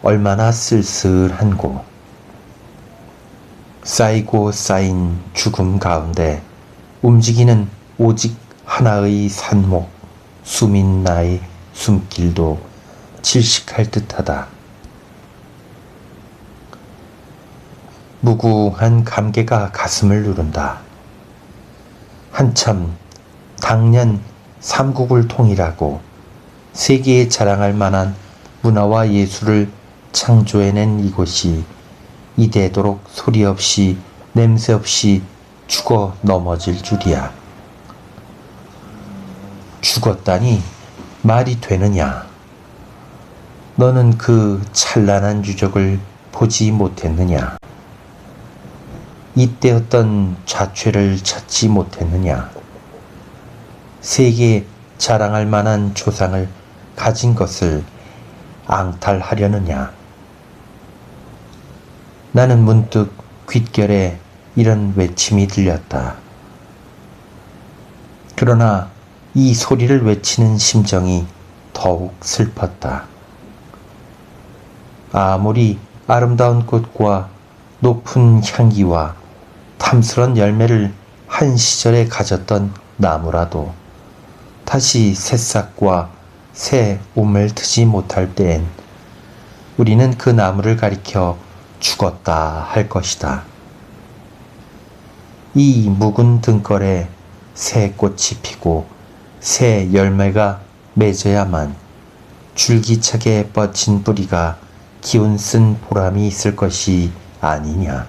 얼마나 쓸쓸한고. 쌓이고 쌓인 죽음 가운데 움직이는 오직 하나의 산목, 숨인 나의 숨길도 질식할 듯하다. 무궁한 감개가 가슴을 누른다. 한참 당년 삼국을 통일하고 세계에 자랑할 만한 문화와 예술을 창조해낸 이곳이 이대도록 소리 없이 냄새 없이 죽어 넘어질 줄이야. 죽었다니 말이 되느냐? 너는 그 찬란한 유적을 보지 못했느냐? 이때 어떤 좌초를 찾지 못했느냐? 세계에 자랑할 만한 조상을 가진 것을 앙탈하려느냐? 나는 문득 귓결에 이런 외침이 들렸다. 그러나 이 소리를 외치는 심정이 더욱 슬펐다. 아무리 아름다운 꽃과 높은 향기와 탐스런 열매를 한 시절에 가졌던 나무라도 다시 새싹과 새 움을 트지 못할 때엔 우리는 그 나무를 가리켜 죽었다 할 것이다. 이 묵은 등걸에 새 꽃이 피고 새 열매가 맺어야만 줄기차게 뻗친 뿌리가 기운 쓴 보람이 있을 것이 아니냐.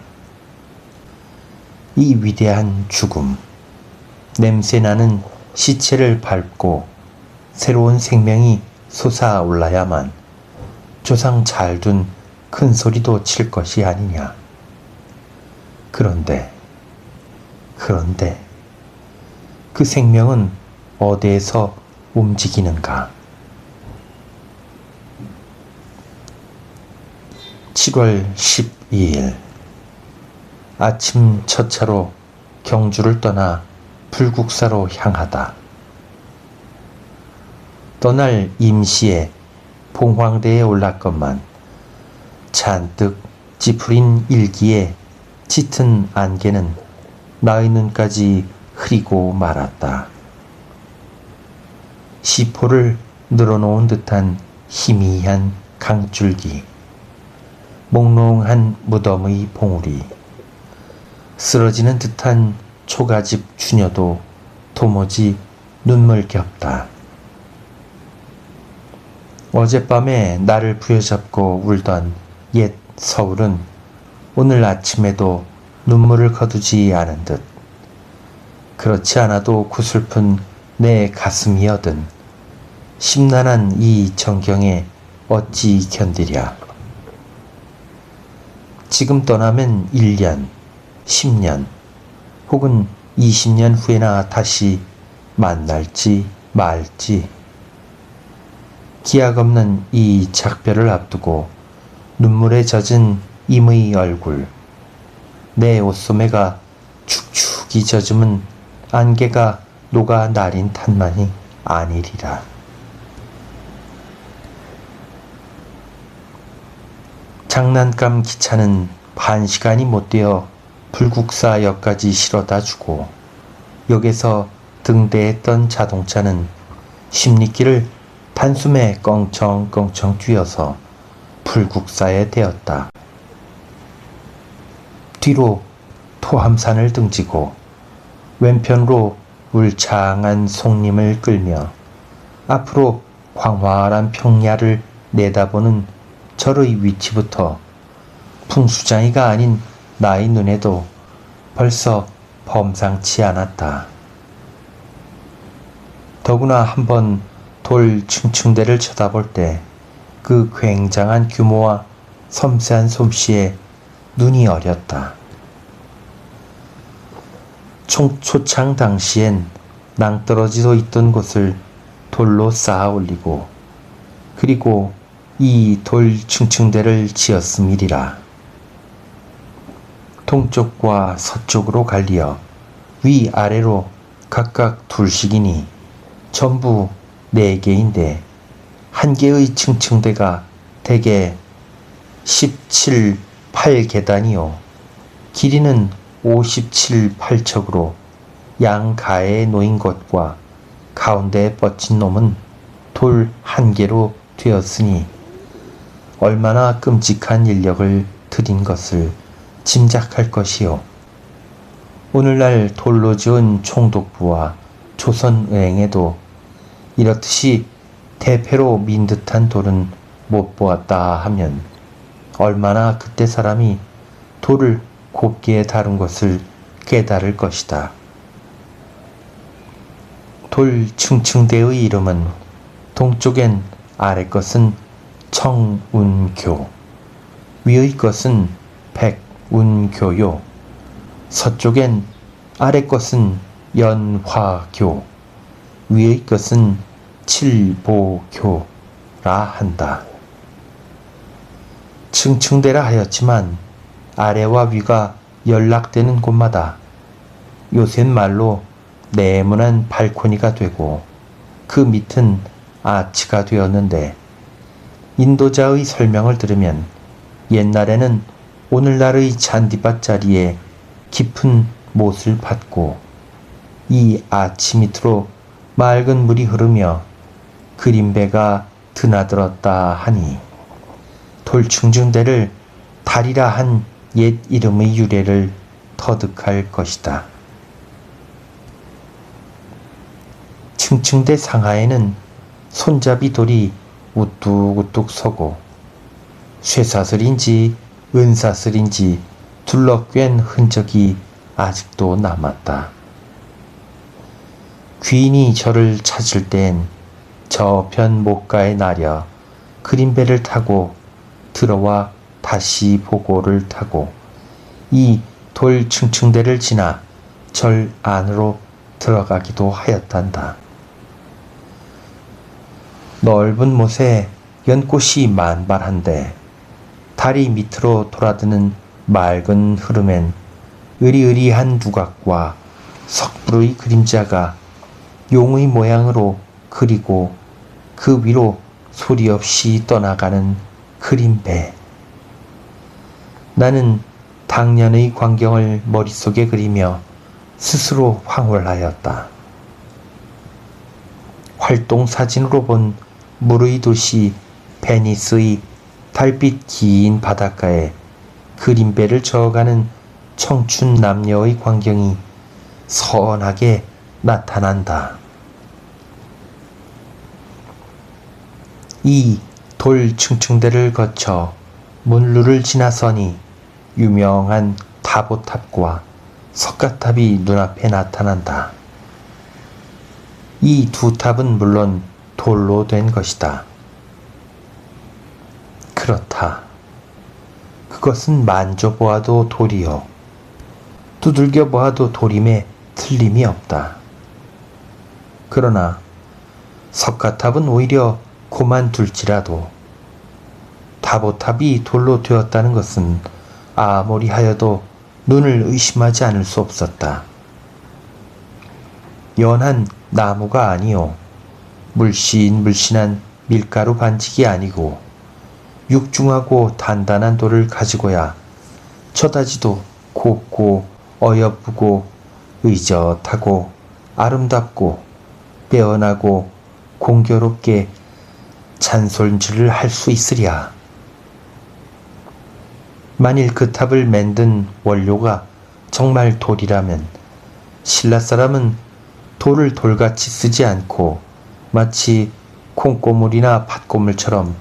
이 위대한 죽음, 냄새나는 시체를 밟고 새로운 생명이 솟아올라야만 조상 잘 둔 큰 소리도 칠 것이 아니냐. 그런데 그 생명은 어디에서 움직이는가? 7월 12일 아침 첫 차로 경주를 떠나 불국사로 향하다. 떠날 임시에 봉황대에 올랐건만 잔뜩 찌푸린 일기에 짙은 안개는 나의 눈까지 흐리고 말았다. 시포를 늘어놓은 듯한 희미한 강줄기, 몽롱한 무덤의 봉우리, 쓰러지는 듯한 초가집 추녀도 도무지 눈물겹다. 어젯밤에 나를 부여잡고 울던 옛 서울은 오늘 아침에도 눈물을 거두지 않은 듯, 그렇지 않아도 구슬픈 내 가슴이 얻은 심란한 이 정경에 어찌 견디랴. 지금 떠나면 1년, 10년, 혹은 20년 후에나 다시 만날지 말지. 기약 없는 이 작별을 앞두고 눈물에 젖은 임의 얼굴, 내 옷소매가 축축이 젖으면 안개가 녹아 나린 탓만이 아니리라. 장난감 기차는 반 시간이 못 되어 불국사역까지 실어다 주고 역에서 등대했던 자동차는 십리길을 단숨에 껑청껑청 뛰어서 불국사에 대었다. 뒤로 토함산을 등지고 왼편으로 울창한 송림을 끌며 앞으로 광활한 평야를 내다보는 절의 위치부터 풍수장이가 아닌 나의 눈에도 벌써 범상치 않았다. 더구나 한번 돌 층층대를 쳐다볼 때 그 굉장한 규모와 섬세한 솜씨에 눈이 어렸다. 초창 당시엔 낭떠러지도 있던 곳을 돌로 쌓아 올리고 그리고 이 돌 층층대를 지었음이리라. 동쪽과 서쪽으로 갈리어 위아래로 각각 둘씩이니 전부 4개인데 한 개의 층층대가 대개 17, 8계단이요. 길이는 57, 8척으로 양가에 놓인 것과 가운데에 뻗친 놈은 돌 한 개로 되었으니 얼마나 끔찍한 인력을 들인 것을 짐작할 것이요. 오늘날 돌로 지은 총독부와 조선은행에도 이렇듯이 대패로 민 듯한 돌은 못 보았다 하면 얼마나 그때 사람이 돌을 곱게 다룬 것을 깨달을 것이다. 돌 층층대의 이름은 동쪽엔 아래 것은 청운교, 위의 것은 백운교요, 서쪽엔 아래 것은 연화교, 위의 것은 칠보교라 한다. 층층대라 하였지만 아래와 위가 연락되는 곳마다 요새 말로 네모난 발코니가 되고 그 밑은 아치가 되었는데 인도자의 설명을 들으면 옛날에는 오늘날의 잔디밭 자리에 깊은 못을 받고 이 아치 밑으로 맑은 물이 흐르며 그림배가 드나들었다 하니 돌층층대를 달이라 한 옛 이름의 유래를 터득할 것이다. 층층대 상하에는 손잡이 돌이 우뚝우뚝 서고 쇠사슬인지 은사슬인지 둘러꿰n 흔적이 아직도 남았다. 귀인이 저를 찾을 땐 저편 목가에 나려 그림배를 타고 들어와 다시 보고를 타고 이 돌 층층대를 지나 절 안으로 들어가기도 하였단다. 넓은 못에 연꽃이 만발한데 다리 밑으로 돌아드는 맑은 흐름엔 으리으리한 두각과 석불의 그림자가 용의 모양으로 그리고 그 위로 소리 없이 떠나가는 그림배. 나는 당년의 광경을 머릿속에 그리며 스스로 황홀하였다. 활동사진으로 본 물의 도시 베니스의 달빛 긴 바닷가에 그림배를 저어가는 청춘 남녀의 광경이 선하게 나타난다. 이 돌 층층대를 거쳐 문루를 지나서니 유명한 타보탑과 석가탑이 눈앞에 나타난다. 이 두 탑은 물론 돌로 된 것이다. 그렇다. 그것은 만져보아도 돌이요. 두들겨 보아도 돌임에 틀림이 없다. 그러나 석가탑은 오히려 고만둘지라도 타보탑이 돌로 되었다는 것은 아무리 하여도 눈을 의심하지 않을 수 없었다. 연한 나무가 아니요. 물씬물씬한 밀가루 반직이 아니고 육중하고 단단한 돌을 가지고야 저다지도 곱고 어여쁘고 의젓하고 아름답고 빼어나고 공교롭게 잔손질을 할 수 있으랴. 만일 그 탑을 만든 원료가 정말 돌이라면 신라 사람은 돌을 돌같이 쓰지 않고 마치 콩고물이나 팥고물처럼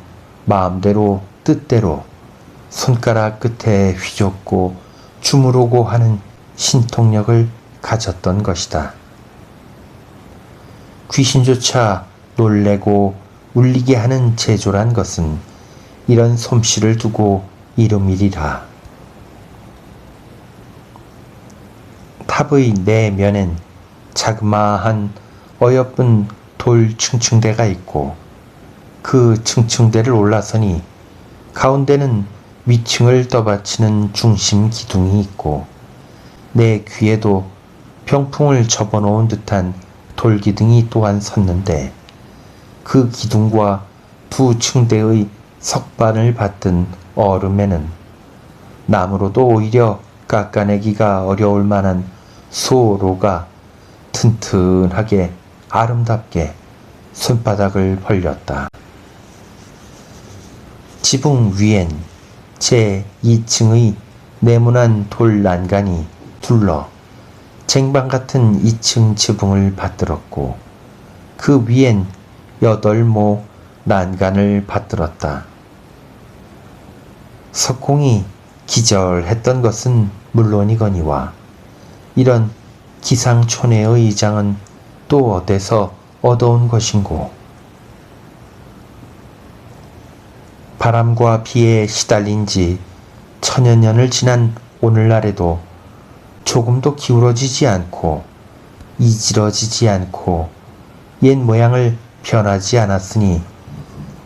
마음대로 뜻대로 손가락 끝에 휘젓고 주무르고 하는 신통력을 가졌던 것이다. 귀신조차 놀래고 울리게 하는 제조란 것은 이런 솜씨를 두고 이름이리라. 탑의 내면엔 자그마한 어여쁜 돌 층층대가 있고 그 층층대를 올라서니 가운데는 위층을 떠받치는 중심 기둥이 있고 내 귀에도 병풍을 접어놓은 듯한 돌기둥이 또한 섰는데 그 기둥과 두 층대의 석반을 받든 얼음에는 나무로도 오히려 깎아내기가 어려울 만한 소로가 튼튼하게 아름답게 손바닥을 벌렸다. 지붕 위엔 제2층의 네모난 돌 난간이 둘러 쟁반 같은 2층 지붕을 받들었고 그 위엔 8모 난간을 받들었다. 석공이 기절했던 것은 물론이거니와 이런 기상촌의 의장은 또 어디서 얻어온 것인고. 바람과 비에 시달린 지 천여 년을 지난 오늘날에도 조금도 기울어지지 않고 이질어지지 않고 옛 모양을 변하지 않았으니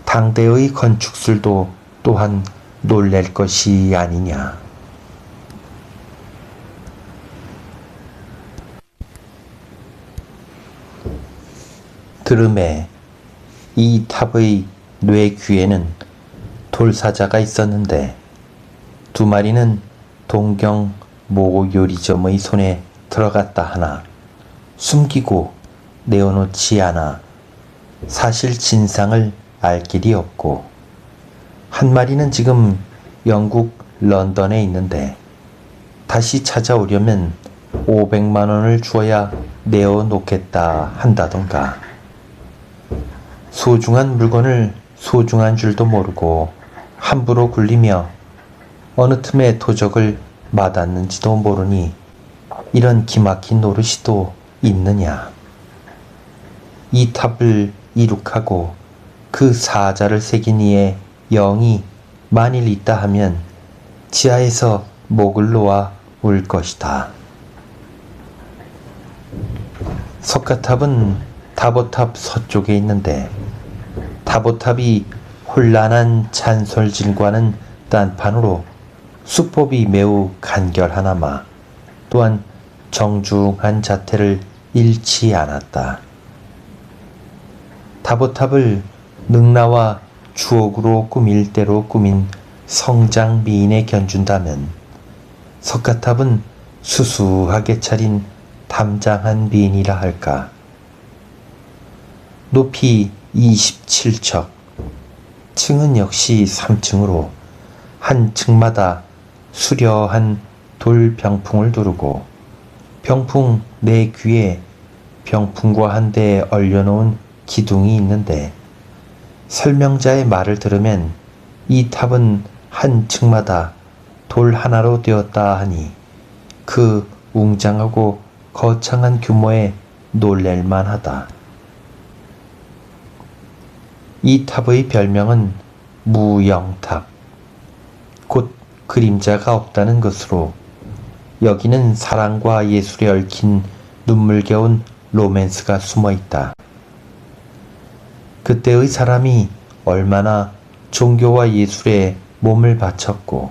당대의 건축술도 또한 놀랄 것이 아니냐. 들음에 이 탑의 뇌귀에는 돌사자가 있었는데 두 마리는 동경 모 요리점의 손에 들어갔다 하나 숨기고 내어놓지 않아 사실 진상을 알 길이 없고 한 마리는 지금 영국 런던에 있는데 다시 찾아오려면 500만 원을 주어야 내어놓겠다 한다던가. 소중한 물건을 소중한 줄도 모르고 함부로 굴리며 어느 틈에 도적을 맞았는지도 모르니 이런 기막힌 노릇이 또 있느냐. 이 탑을 이룩하고 그 사자를 새긴 이의 영이 만일 있다 하면 지하에서 목을 놓아 울 것이다. 석가탑은 다보탑 서쪽에 있는데 다보탑이 혼란한 잔솔질과는 딴판으로 수법이 매우 간결하나마 또한 정중한 자태를 잃지 않았다. 다보탑을 능라와 주옥으로 꾸밀 대로 꾸민 성장 미인에 견준다면 석가탑은 수수하게 차린 담장한 미인이라 할까. 높이 27척, 층은 역시 3층으로 한 층마다 수려한 돌 병풍을 두르고 병풍 네 귀에 병풍과 한데 얼려놓은 기둥이 있는데 설명자의 말을 들으면 이 탑은 한 층마다 돌 하나로 되었다 하니 그 웅장하고 거창한 규모에 놀랄만하다. 이 탑의 별명은 무영탑, 곧 그림자가 없다는 것으로 여기는 사랑과 예술에 얽힌 눈물겨운 로맨스가 숨어 있다. 그때의 사람이 얼마나 종교와 예술에 몸을 바쳤고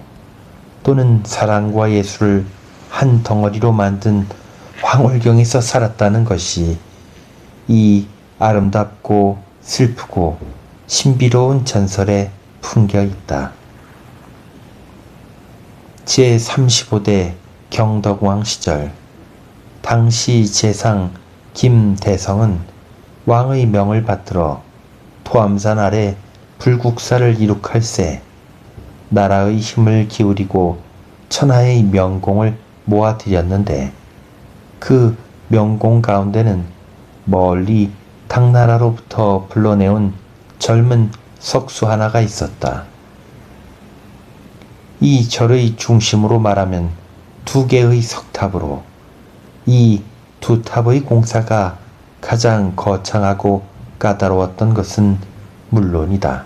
또는 사랑과 예술을 한 덩어리로 만든 황홀경에서 살았다는 것이 이 아름답고 슬프고 신비로운 전설에 풍겨 있다. 제35대 경덕왕 시절 당시 제상 김대성은 왕의 명을 받들어 토암산 아래 불국사를 이룩할세 나라의 힘을 기울이고 천하의 명공을 모아들였는데 그 명공 가운데는 멀리 당나라로부터 불러내온 젊은 석수 하나가 있었다. 이 절의 중심으로 말하면 두 개의 석탑으로 이 두 탑의 공사가 가장 거창하고 까다로웠던 것은 물론이다.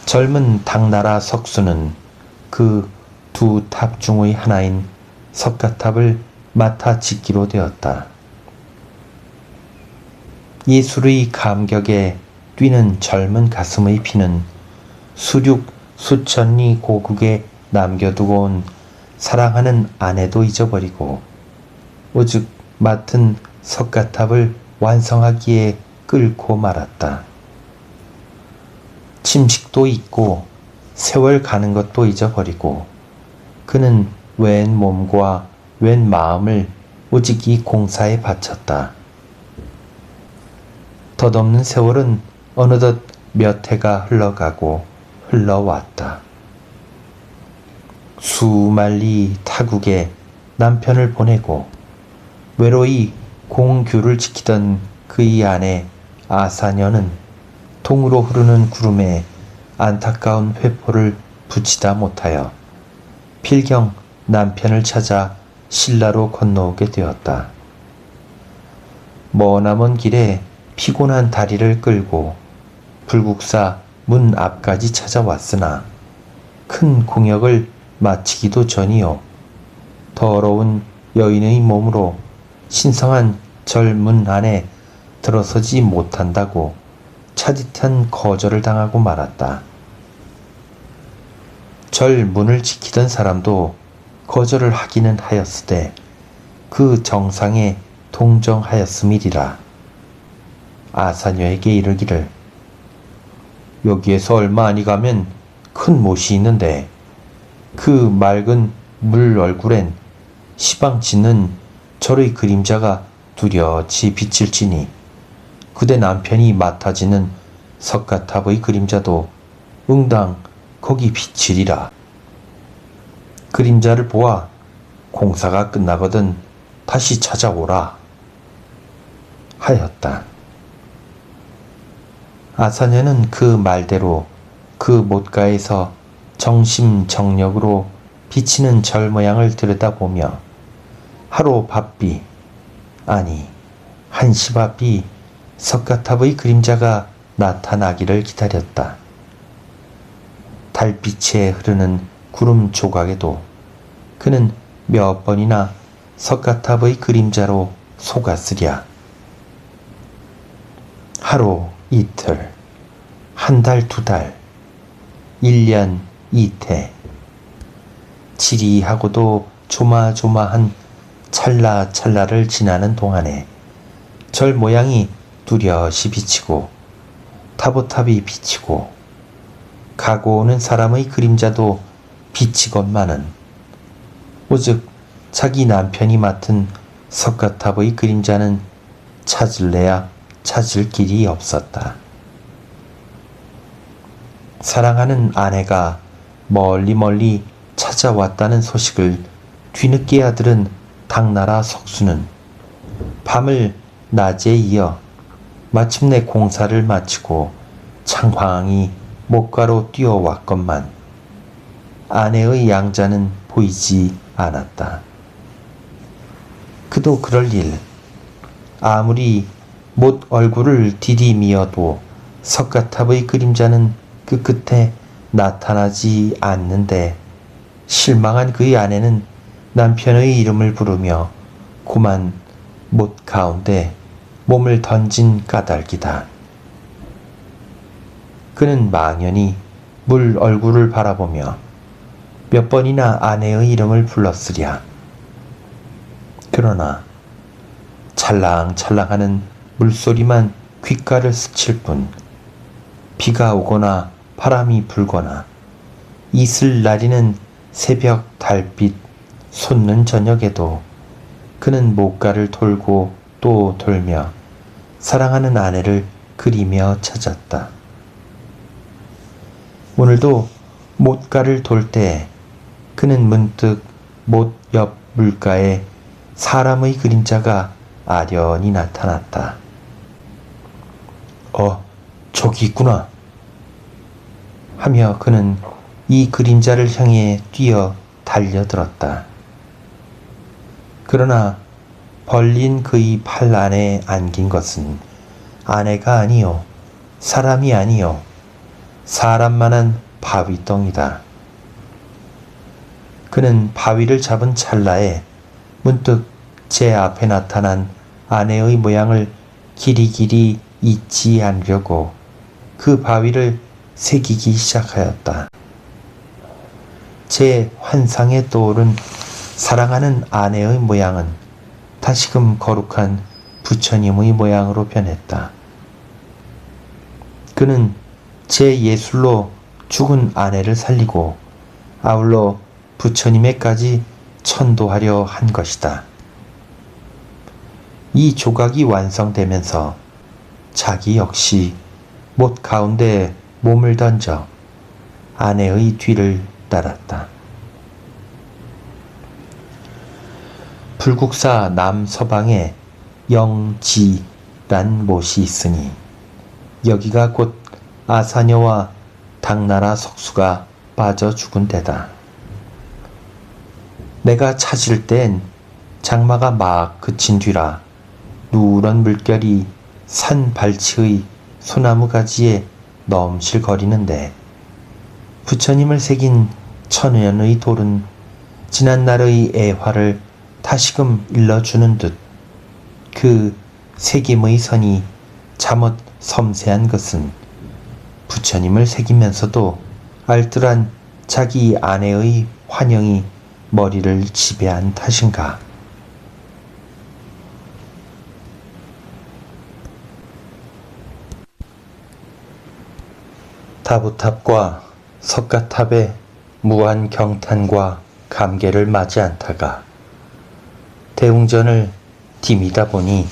젊은 당나라 석수는 그 두 탑 중의 하나인 석가탑을 맡아 짓기로 되었다. 예술의 감격에 뛰는 젊은 가슴의 피는 수륙 수천리 고국에 남겨두고 온 사랑하는 아내도 잊어버리고 오직 맡은 석가탑을 완성하기에 끓고 말았다. 침식도 잊고 세월 가는 것도 잊어버리고 그는 웬 몸과 웬 마음을 오직 이 공사에 바쳤다. 덧없는 세월은 어느덧 몇 해가 흘러가고 흘러왔다. 수만리 타국에 남편을 보내고 외로이 공규를 지키던 그의 아내 아사녀는 동으로 흐르는 구름에 안타까운 회포를 붙이다 못하여 필경 남편을 찾아 신라로 건너오게 되었다. 머나먼 길에 피곤한 다리를 끌고 불국사 문 앞까지 찾아왔으나 큰 공역을 마치기도 전이요 더러운 여인의 몸으로 신성한 절 문 안에 들어서지 못한다고 차디찬 거절을 당하고 말았다. 절 문을 지키던 사람도 거절을 하기는 하였으되 그 정상에 동정하였음이리라. 아사녀에게 이르기를 여기에서 얼마 아니 가면 큰 못이 있는데 그 맑은 물 얼굴엔 시방 짓는 절의 그림자가 뚜렷이 비칠지니 그대 남편이 맡아지는 석가탑의 그림자도 응당 거기 비치리라. 그림자를 보아 공사가 끝나거든 다시 찾아오라 하였다. 아사녀는 그 말대로 그 못가에서 정심정력으로 비치는 절 모양을 들여다보며 하루 바삐 아니 한시 바삐 석가탑의 그림자가 나타나기를 기다렸다. 달빛에 흐르는 구름 조각에도 그는 몇 번이나 석가탑의 그림자로 속았으랴. 하루 이틀, 한 달 두 달, 1년 이태, 지리하고도 조마조마한 찰나찰나를 지나는 동안에 절 모양이 뚜렷이 비치고 타보탑이 비치고 가고 오는 사람의 그림자도 비치건만은 오직 자기 남편이 맡은 석가탑의 그림자는 찾을래야 찾을 길이 없었다. 사랑하는 아내가 멀리 찾아왔다는 소식을 뒤늦게야 들은 당나라 석수는 밤을 낮에 이어 마침내 공사를 마치고 창황히 목가로 뛰어왔건만 아내의 양자는 보이지 않았다. 그도 그럴 일, 아무리 못 얼굴을 디디미어도 석가탑의 그림자는 그 끝에 나타나지 않는데 실망한 그의 아내는 남편의 이름을 부르며 고만 못 가운데 몸을 던진 까닭이다. 그는 망연히 물 얼굴을 바라보며 몇 번이나 아내의 이름을 불렀으랴. 그러나 찰랑찰랑하는 물소리만 귓가를 스칠 뿐 비가 오거나 바람이 불거나 이슬 나리는 새벽 달빛 솟는 저녁에도 그는 목가를 돌고 또 돌며 사랑하는 아내를 그리며 찾았다. 오늘도 못가를 돌 때 그는 문득 못 옆 물가에 사람의 그림자가 아련히 나타났다. 저기 있구나 하며 그는 이 그림자를 향해 뛰어 달려들었다. 그러나 벌린 그의 팔 안에 안긴 것은 아내가 아니요 사람이 아니요 사람만한 바위덩이다. 그는 바위를 잡은 찰나에 문득 제 앞에 나타난 아내의 모양을 길이길이 잊지 않으려고 그 바위를 새기기 시작하였다. 제 환상에 떠오른 사랑하는 아내의 모양은 다시금 거룩한 부처님의 모양으로 변했다. 그는 제 예술로 죽은 아내를 살리고 아울러 부처님에까지 천도하려 한 것이다. 이 조각이 완성되면서 자기 역시 못 가운데 몸을 던져 아내의 뒤를 따랐다. 불국사 남서방에 영지란 못이 있으니 여기가 곧 아사녀와 당나라 석수가 빠져 죽은 데다. 내가 찾을 땐 장마가 막 그친 뒤라 누런 물결이 산 발치의 소나무 가지에 넘실거리는데 부처님을 새긴 천년의 돌은 지난날의 애화를 다시금 일러주는 듯 그 새김의 선이 잠옷 섬세한 것은 부처님을 새기면서도 알뜰한 자기 아내의 환영이 머리를 지배한 탓인가. 다부탑과 석가탑의 무한 경탄과 감개를 마지 않다가 대웅전을 디미다 보니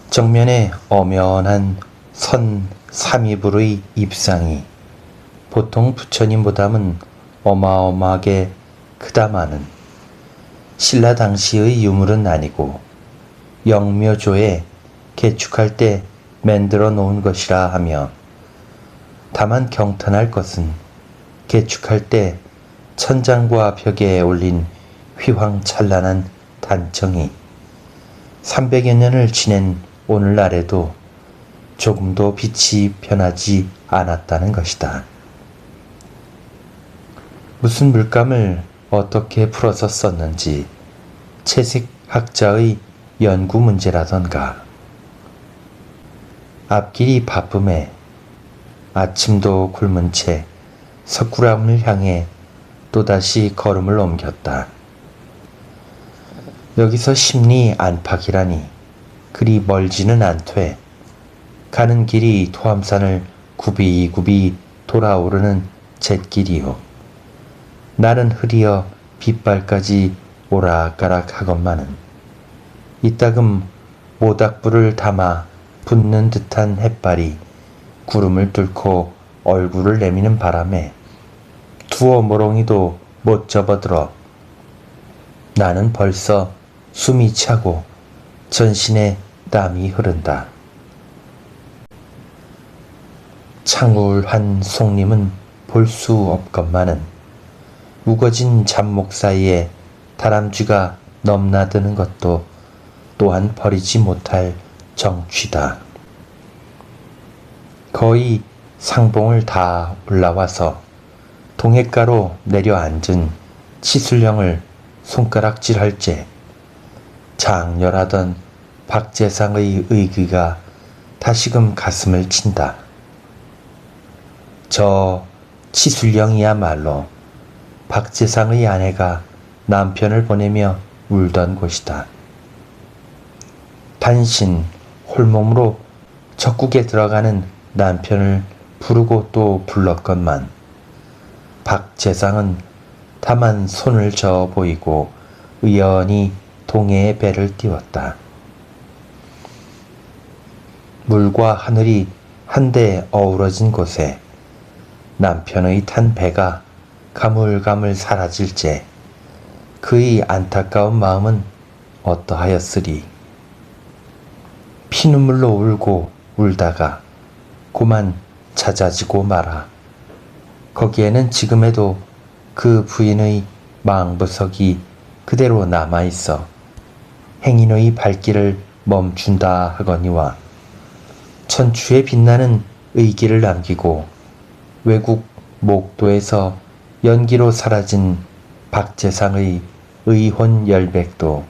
정면에 엄연한 선 삼이불의 입상이 보통 부처님보다는 어마어마하게 크다마는 신라 당시의 유물은 아니고 영묘조에 개축할 때 만들어 놓은 것이라 하며 다만 경탄할 것은 개축할 때 천장과 벽에 올린 휘황찬란한 단청이 300여 년을 지낸 오늘날에도 조금도 빛이 변하지 않았다는 것이다. 무슨 물감을 어떻게 풀어서 썼는지 채색학자의 연구 문제라던가. 앞길이 바쁨에 아침도 굶은 채 석굴암을 향해 또다시 걸음을 옮겼다. 여기서 심리 안팎이라니 그리 멀지는 않되 가는 길이 토암산을 굽이굽이 돌아오르는 잿길이요. 날은 흐리어 빗발까지 오락가락 하건만은 이따금 모닥불을 담아 붙는 듯한 햇발이 구름을 뚫고 얼굴을 내미는 바람에 두어 모롱이도 못 접어들어 나는 벌써 숨이 차고 전신에 땀이 흐른다. 창울한 송림은 볼 수 없건만은 우거진 잡목 사이에 다람쥐가 넘나드는 것도 또한 버리지 못할 정취다. 거의 상봉을 다 올라와서 동해가로 내려앉은 치술령을 손가락질할 째 장렬하던 박재상의 의기가 다시금 가슴을 친다. 저 치술령이야말로 박재상의 아내가 남편을 보내며 울던 곳이다. 단신 홀몸으로 적국에 들어가는 남편을 부르고 또 불렀건만 박재상은 다만 손을 저어 보이고 의연히 동해의 배를 띄웠다. 물과 하늘이 한데 어우러진 곳에 남편의 탄 배가 가물가물 사라질 째 그의 안타까운 마음은 어떠하였으리. 피눈물로 울고 울다가 고만 잦아지고 말아. 거기에는 지금에도 그 부인의 망부석이 그대로 남아있어 행인의 발길을 멈춘다 하거니와 천추에 빛나는 의기를 남기고 외국 목도에서 연기로 사라진 박재상의 의혼 열백도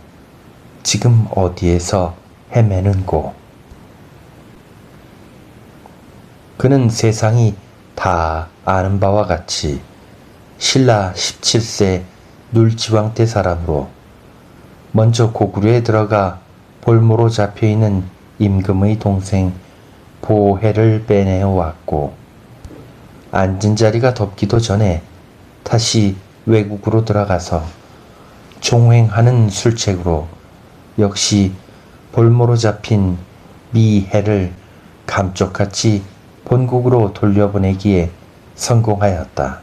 지금 어디에서 헤매는고. 그는 세상이 다 아는 바와 같이 신라 17세 눌지왕 때 사람으로 먼저 고구려에 들어가 볼모로 잡혀있는 임금의 동생 보혜를 빼내어 왔고 앉은 자리가 덥기도 전에 다시 외국으로 들어가서 종횡하는 술책으로 역시 볼모로 잡힌 미해를 감쪽같이 본국으로 돌려보내기에 성공하였다.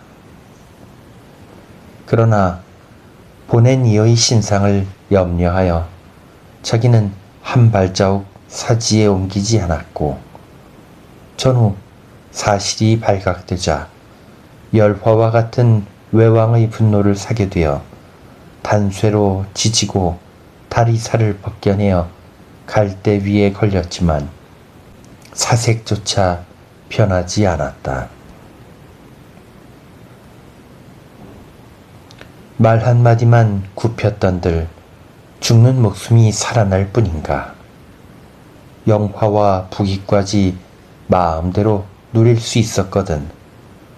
그러나 보낸 이의 신상을 염려하여 자기는 한 발자국 사지에 옮기지 않았고 전후 사실이 발각되자 열화와 같은 외왕의 분노를 사게 되어 단쇠로 지지고 다리살을 벗겨내어 갈대 위에 걸렸지만 사색조차 변하지 않았다. 말 한마디만 굽혔던들 죽는 목숨이 살아날 뿐인가. 영화와 북이까지 마음대로 누릴 수 있었거든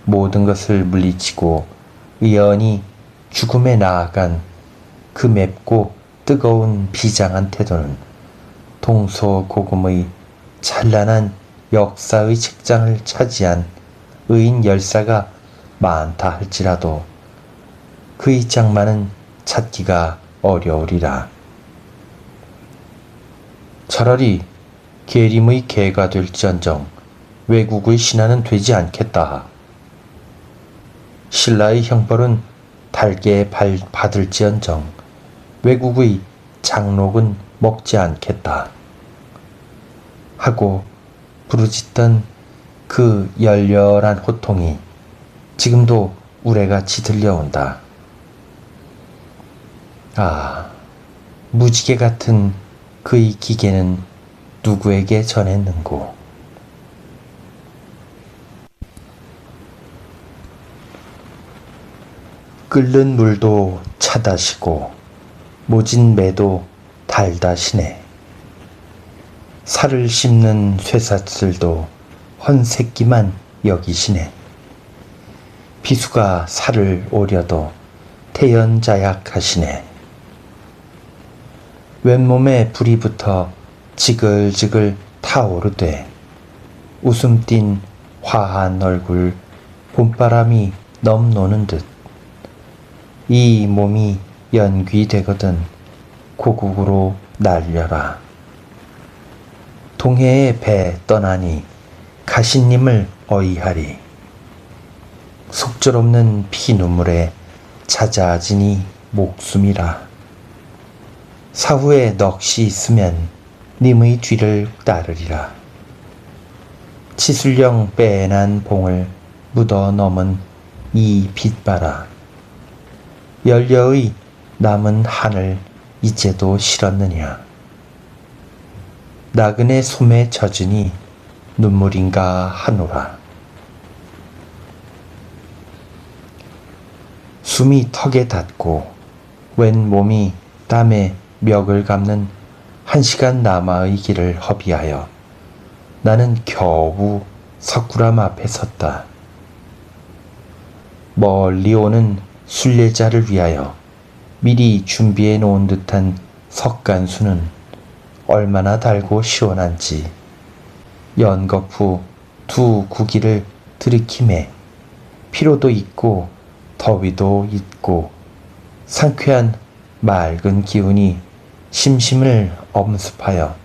모든 것을 물리치고 의연히 죽음에 나아간 그 맵고 뜨거운 비장한 태도는 동서고금의 찬란한 역사의 책장을 차지한 의인 열사가 많다 할지라도 그의 짝만은 찾기가 어려우리라. 차라리 계림의 개가 될지언정 외국의 신하는 되지 않겠다. 신라의 형벌은 달게 받을지언정 외국의 장록은 먹지 않겠다. 하고 부르짖던 그 열렬한 호통이 지금도 우레같이 들려온다. 아, 무지개 같은 그의 기계는 누구에게 전했는고. 끓는 물도 차다시고 모진 매도 달다시네. 살을 씹는 쇠사슬도 헌새끼만 여기시네. 비수가 살을 오려도 태연자약하시네. 왼몸에 불이 붙어 지글지글 타오르되 웃음 띤 화한 얼굴 봄바람이 넘노는 듯 이 몸이 연귀되거든 고국으로 날려라. 동해의 배 떠나니 가신님을 어이하리. 속절없는 피눈물에 잦아지니 목숨이라. 사후에 넋이 있으면 님의 뒤를 따르리라. 치술령 빼난 봉을 묻어 넘은 이 빛바라. 열려의 남은 한을 이제도 실었느냐. 나그네 솜에 젖으니 눈물인가 하노라. 숨이 턱에 닿고 웬 몸이 땀에 멱을 감는 1시간 남아의 길을 허비하여 나는 겨우 석굴암 앞에 섰다. 멀리 오는 순례자를 위하여 미리 준비해 놓은 듯한 석간수는 얼마나 달고 시원한지 연거푸 두 구기를 들이킴에 피로도 있고 더위도 있고 상쾌한 맑은 기운이 심심을 엄습하여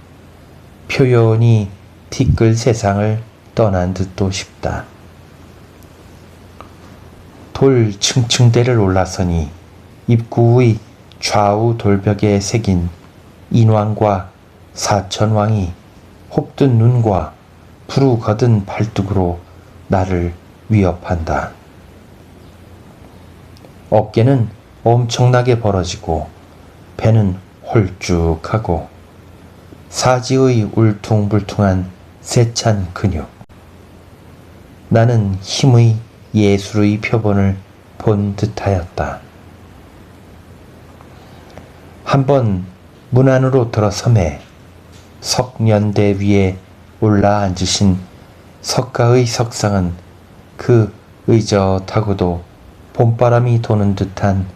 표연히 티끌 세상을 떠난 듯도 싶다. 돌 층층대를 올라서니 입구의 좌우 돌벽에 새긴 인왕과 사천왕이 혹든 눈과 푸르 거든 팔뚝으로 나를 위협한다. 어깨는 엄청나게 벌어지고 배는 홀쭉하고 사지의 울퉁불퉁한 세찬 근육. 나는 힘의 예술의 표본을 본 듯하였다. 한번 문 안으로 들어서매 석년대 위에 올라 앉으신 석가의 석상은 그 의젓하고도 봄바람이 도는 듯한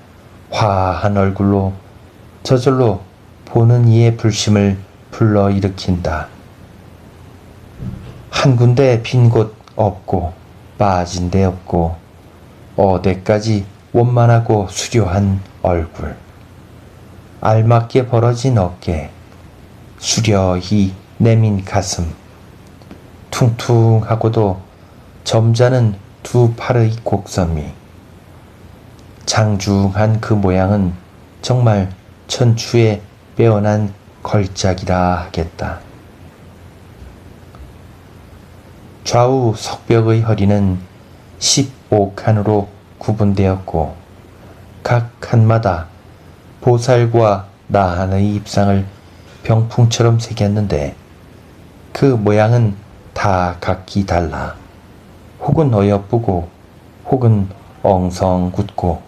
화한 얼굴로 저절로 보는 이의 불심을 불러일으킨다. 한 군데 빈 곳 없고 빠진 데 없고 어디까지 원만하고 수려한 얼굴, 알맞게 벌어진 어깨, 수려히 내민 가슴, 퉁퉁하고도 점잖은 두 팔의 곡선미, 장중한 그 모양은 정말 천추에 빼어난 걸작이라 하겠다. 좌우 석벽의 허리는 15칸으로 구분되었고 각 칸마다 보살과 나한의 입상을 병풍처럼 새겼는데 그 모양은 다 각기 달라 혹은 어여쁘고 혹은 엉성궂고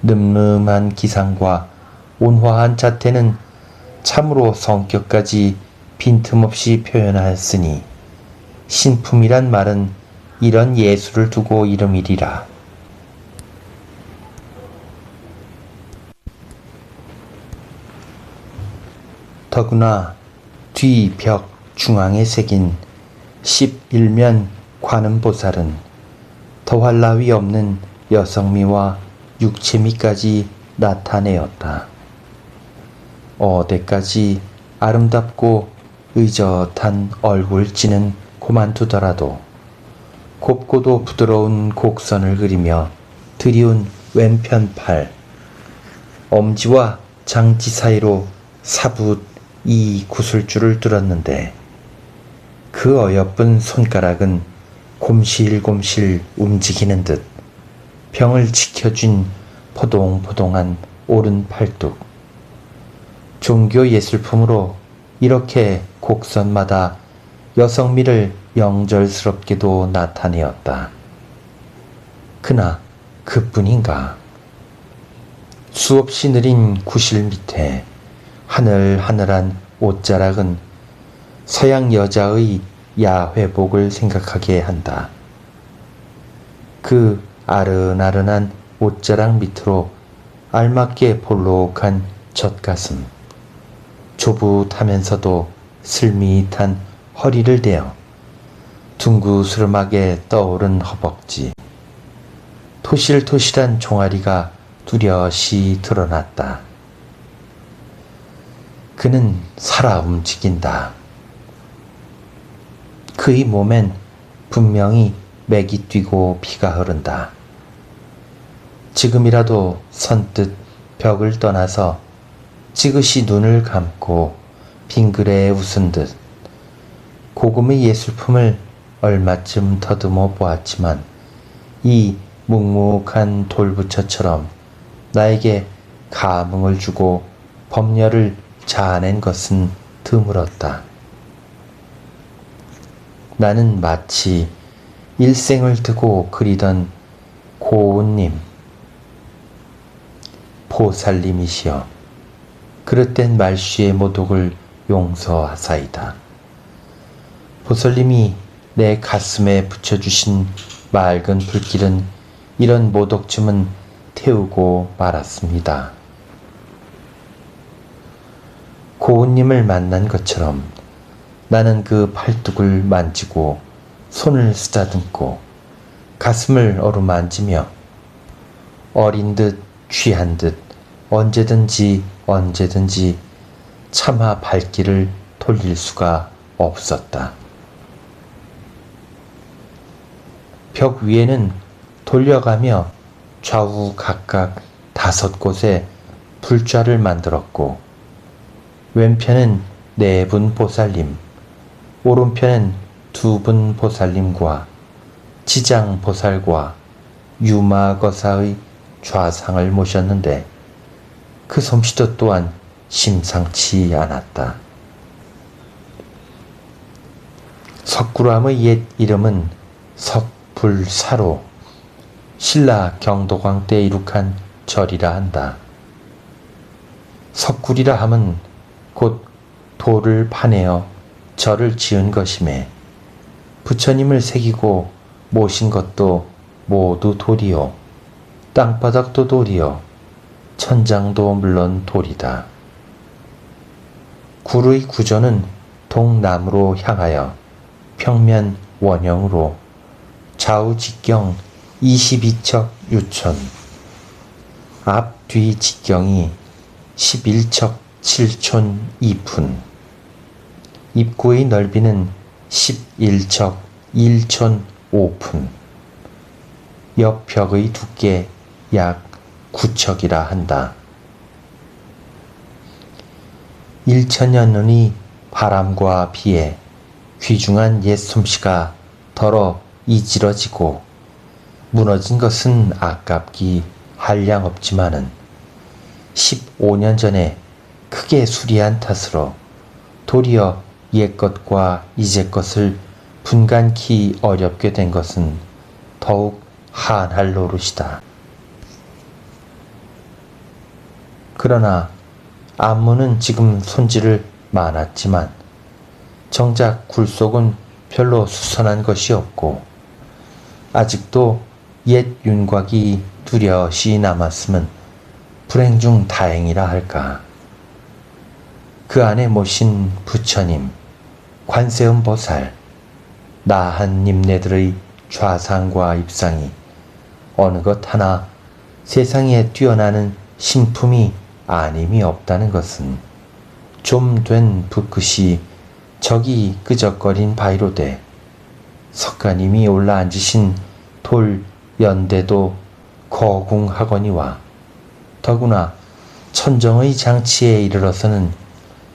늠름한 기상과 온화한 자태는 참으로 성격까지 빈틈없이 표현하였으니 신품이란 말은 이런 예술을 두고 이름이리라. 더구나 뒤 벽 중앙에 새긴 11면 관음보살은 더할 나위 없는 여성미와 육체미까지 나타내었다. 어디까지 아름답고 의젓한 얼굴지는 고만두더라도 곱고도 부드러운 곡선을 그리며 드리운 왼편 팔, 엄지와 장지 사이로 사붓 이 구슬줄을 뚫었는데 그 어여쁜 손가락은 곰실곰실 움직이는 듯 병을 지켜준 포동포동한 오른 팔뚝. 종교 예술품으로 이렇게 곡선마다 여성미를 영절스럽게도 나타내었다. 그나 그뿐인가? 수없이 느린 구실 밑에 하늘하늘한 옷자락은 서양 여자의 야회복을 생각하게 한다. 그 아른아른한 옷자락 밑으로 알맞게 볼록한 젖가슴, 조붓하면서도 슬밋한 허리를 대어 둥그스름하게 떠오른 허벅지, 토실토실한 종아리가 뚜렷이 드러났다. 그는 살아 움직인다. 그의 몸엔 분명히 맥이 뛰고 피가 흐른다. 지금이라도 선뜻 벽을 떠나서 지그시 눈을 감고 빙그레 웃은 듯 고금의 예술품을 얼마쯤 더듬어 보았지만 이 묵묵한 돌부처처럼 나에게 감흥을 주고 법열을 자아낸 것은 드물었다. 나는 마치 일생을 두고 그리던 고운님, 보살님이시여 그릇된 말쉬의 모독을 용서하사이다. 보살님이 내 가슴에 붙여주신 맑은 불길은 이런 모독쯤은 태우고 말았습니다. 고운님을 만난 것처럼 나는 그 팔뚝을 만지고 손을 쓰다듬고 가슴을 어루만지며 어린 듯 취한 듯 언제든지 차마 발길을 돌릴 수가 없었다. 벽 위에는 돌려가며 좌우 각각 5곳에 불좌를 만들었고 왼편은 4분 보살님, 오른편은 2분 보살님과 지장 보살과 유마거사의 좌상을 모셨는데 그 솜씨도 또한 심상치 않았다. 석굴암의 옛 이름은 석불사로 신라 경도광 때 이룩한 절이라 한다. 석굴이라 함은 곧 돌을 파내어 절을 지은 것이매 부처님을 새기고 모신 것도 모두 돌이요 땅바닥도 돌이요 천장도 물론 돌이다. 굴의 구조는 동남으로 향하여 평면 원형으로 좌우 직경 22척 유천 앞뒤 직경이 11척 7촌 2푼, 입구의 넓이는 11척 1촌 5푼, 옆 벽의 두께 약 9척이라 한다. 1000년의 바람과 비에 귀중한 옛 솜씨가 덜어 이지러지고 무너진 것은 아깝기 한량없지만은 15년 전에 크게 수리한 탓으로 도리어 옛것과 이제것을 분간키 어렵게 된 것은 더욱 한할 노릇이다. 그러나 안문은 지금 손질을 많았지만 정작 굴속은 별로 수선한 것이 없고 아직도 옛 윤곽이 뚜렷이 남았으면 불행 중 다행이라 할까. 그 안에 모신 부처님, 관세음 보살, 나한 님네들의 좌상과 입상이 어느 것 하나 세상에 뛰어나는 신품이 아님이 없다는 것은 좀 된 붓끝이 저기 끄적거린 바위로되 석가님이 올라앉으신 돌 연대도 거궁하거니와 더구나 천정의 장치에 이르러서는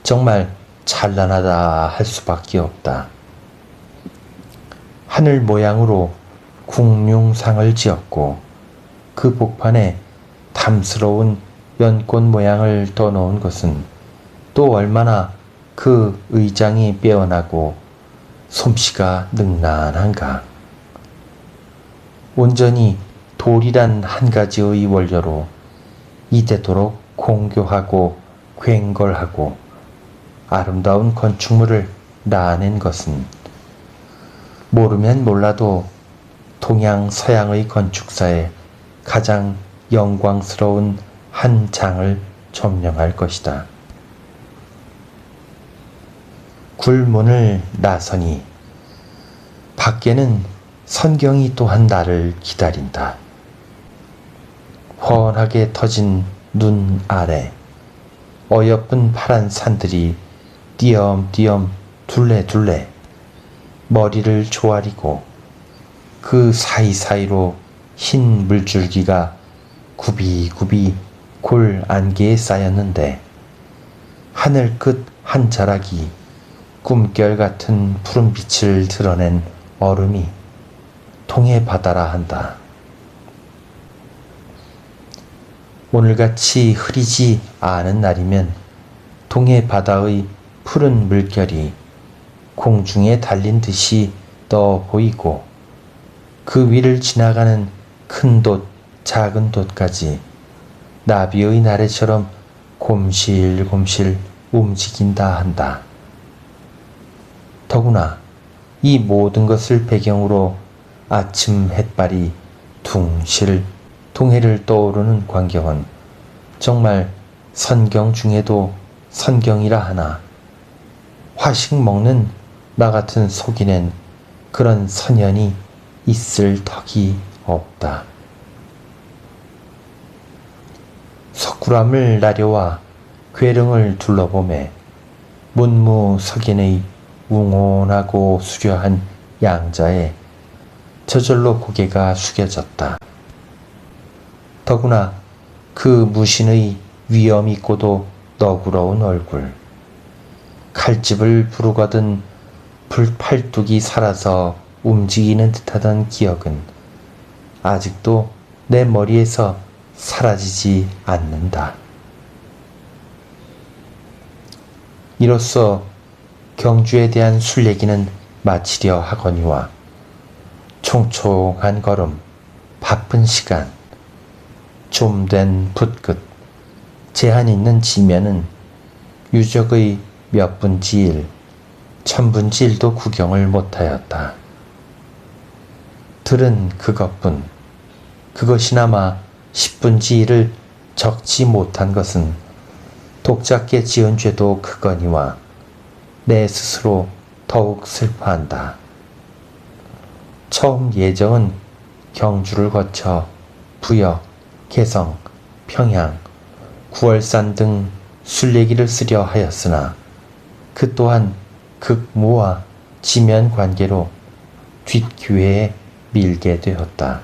정말 찬란하다 할 수밖에 없다. 하늘 모양으로 궁룡상을 지었고 그 복판에 탐스러운 연꽃 모양을 떠놓은 것은 또 얼마나 그 의장이 빼어나고 솜씨가 능란한가. 온전히 돌이란 한 가지의 원료로 이대도록 공교하고 괭걸하고 아름다운 건축물을 낳아낸 것은 모르면 몰라도 동양 서양의 건축사에 가장 영광스러운 한 장을 점령할 것이다. 굴문을 나서니 밖에는 선경이 또한 나를 기다린다. 훤하게 터진 눈 아래 어여쁜 파란 산들이 띄엄띄엄 둘레둘레 머리를 조아리고 그 사이사이로 흰 물줄기가 굽이굽이 골 안개에 쌓였는데 하늘 끝 한 자락이 꿈결 같은 푸른 빛을 드러낸 얼음이 동해 바다라 한다. 오늘같이 흐리지 않은 날이면 동해 바다의 푸른 물결이 공중에 달린 듯이 떠 보이고 그 위를 지나가는 큰 돛, 작은 돛까지 나비의 나래처럼 곰실곰실 움직인다 한다. 더구나 이 모든 것을 배경으로 아침 햇발이 둥실 동해를 떠오르는 광경은 정말 선경 중에도 선경이라 하나 화식 먹는 나 같은 속인엔 그런 선연이 있을 턱이 없다. 석굴암을 나려와 괴릉을 둘러보매 문무석인의 웅온하고 수려한 양자에 저절로 고개가 숙여졌다. 더구나 그 무신의 위엄 있고도 너그러운 얼굴, 칼집을 부르거든 불팔뚝이 살아서 움직이는 듯하던 기억은 아직도 내 머리에서 사라지지 않는다. 이로써 경주에 대한 술얘기는 마치려 하거니와 총총한 걸음, 바쁜 시간, 좀 된 붓끝, 제한 있는 지면은 유적의 몇 분지 일, 천분지 일도 구경을 못하였다. 들은 그것뿐, 그것이나마 10분지 1을 적지 못한 것은 독작게 지은 죄도 크거니와 내 스스로 더욱 슬퍼한다. 처음 예정은 경주를 거쳐 부여, 개성, 평양, 구월산 등 순례기를 쓰려 하였으나 그 또한 극무와 지면 관계로 뒷기회에 밀게 되었다.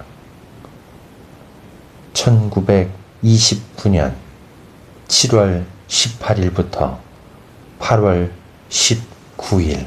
1929년 7월 18일부터 8월 19일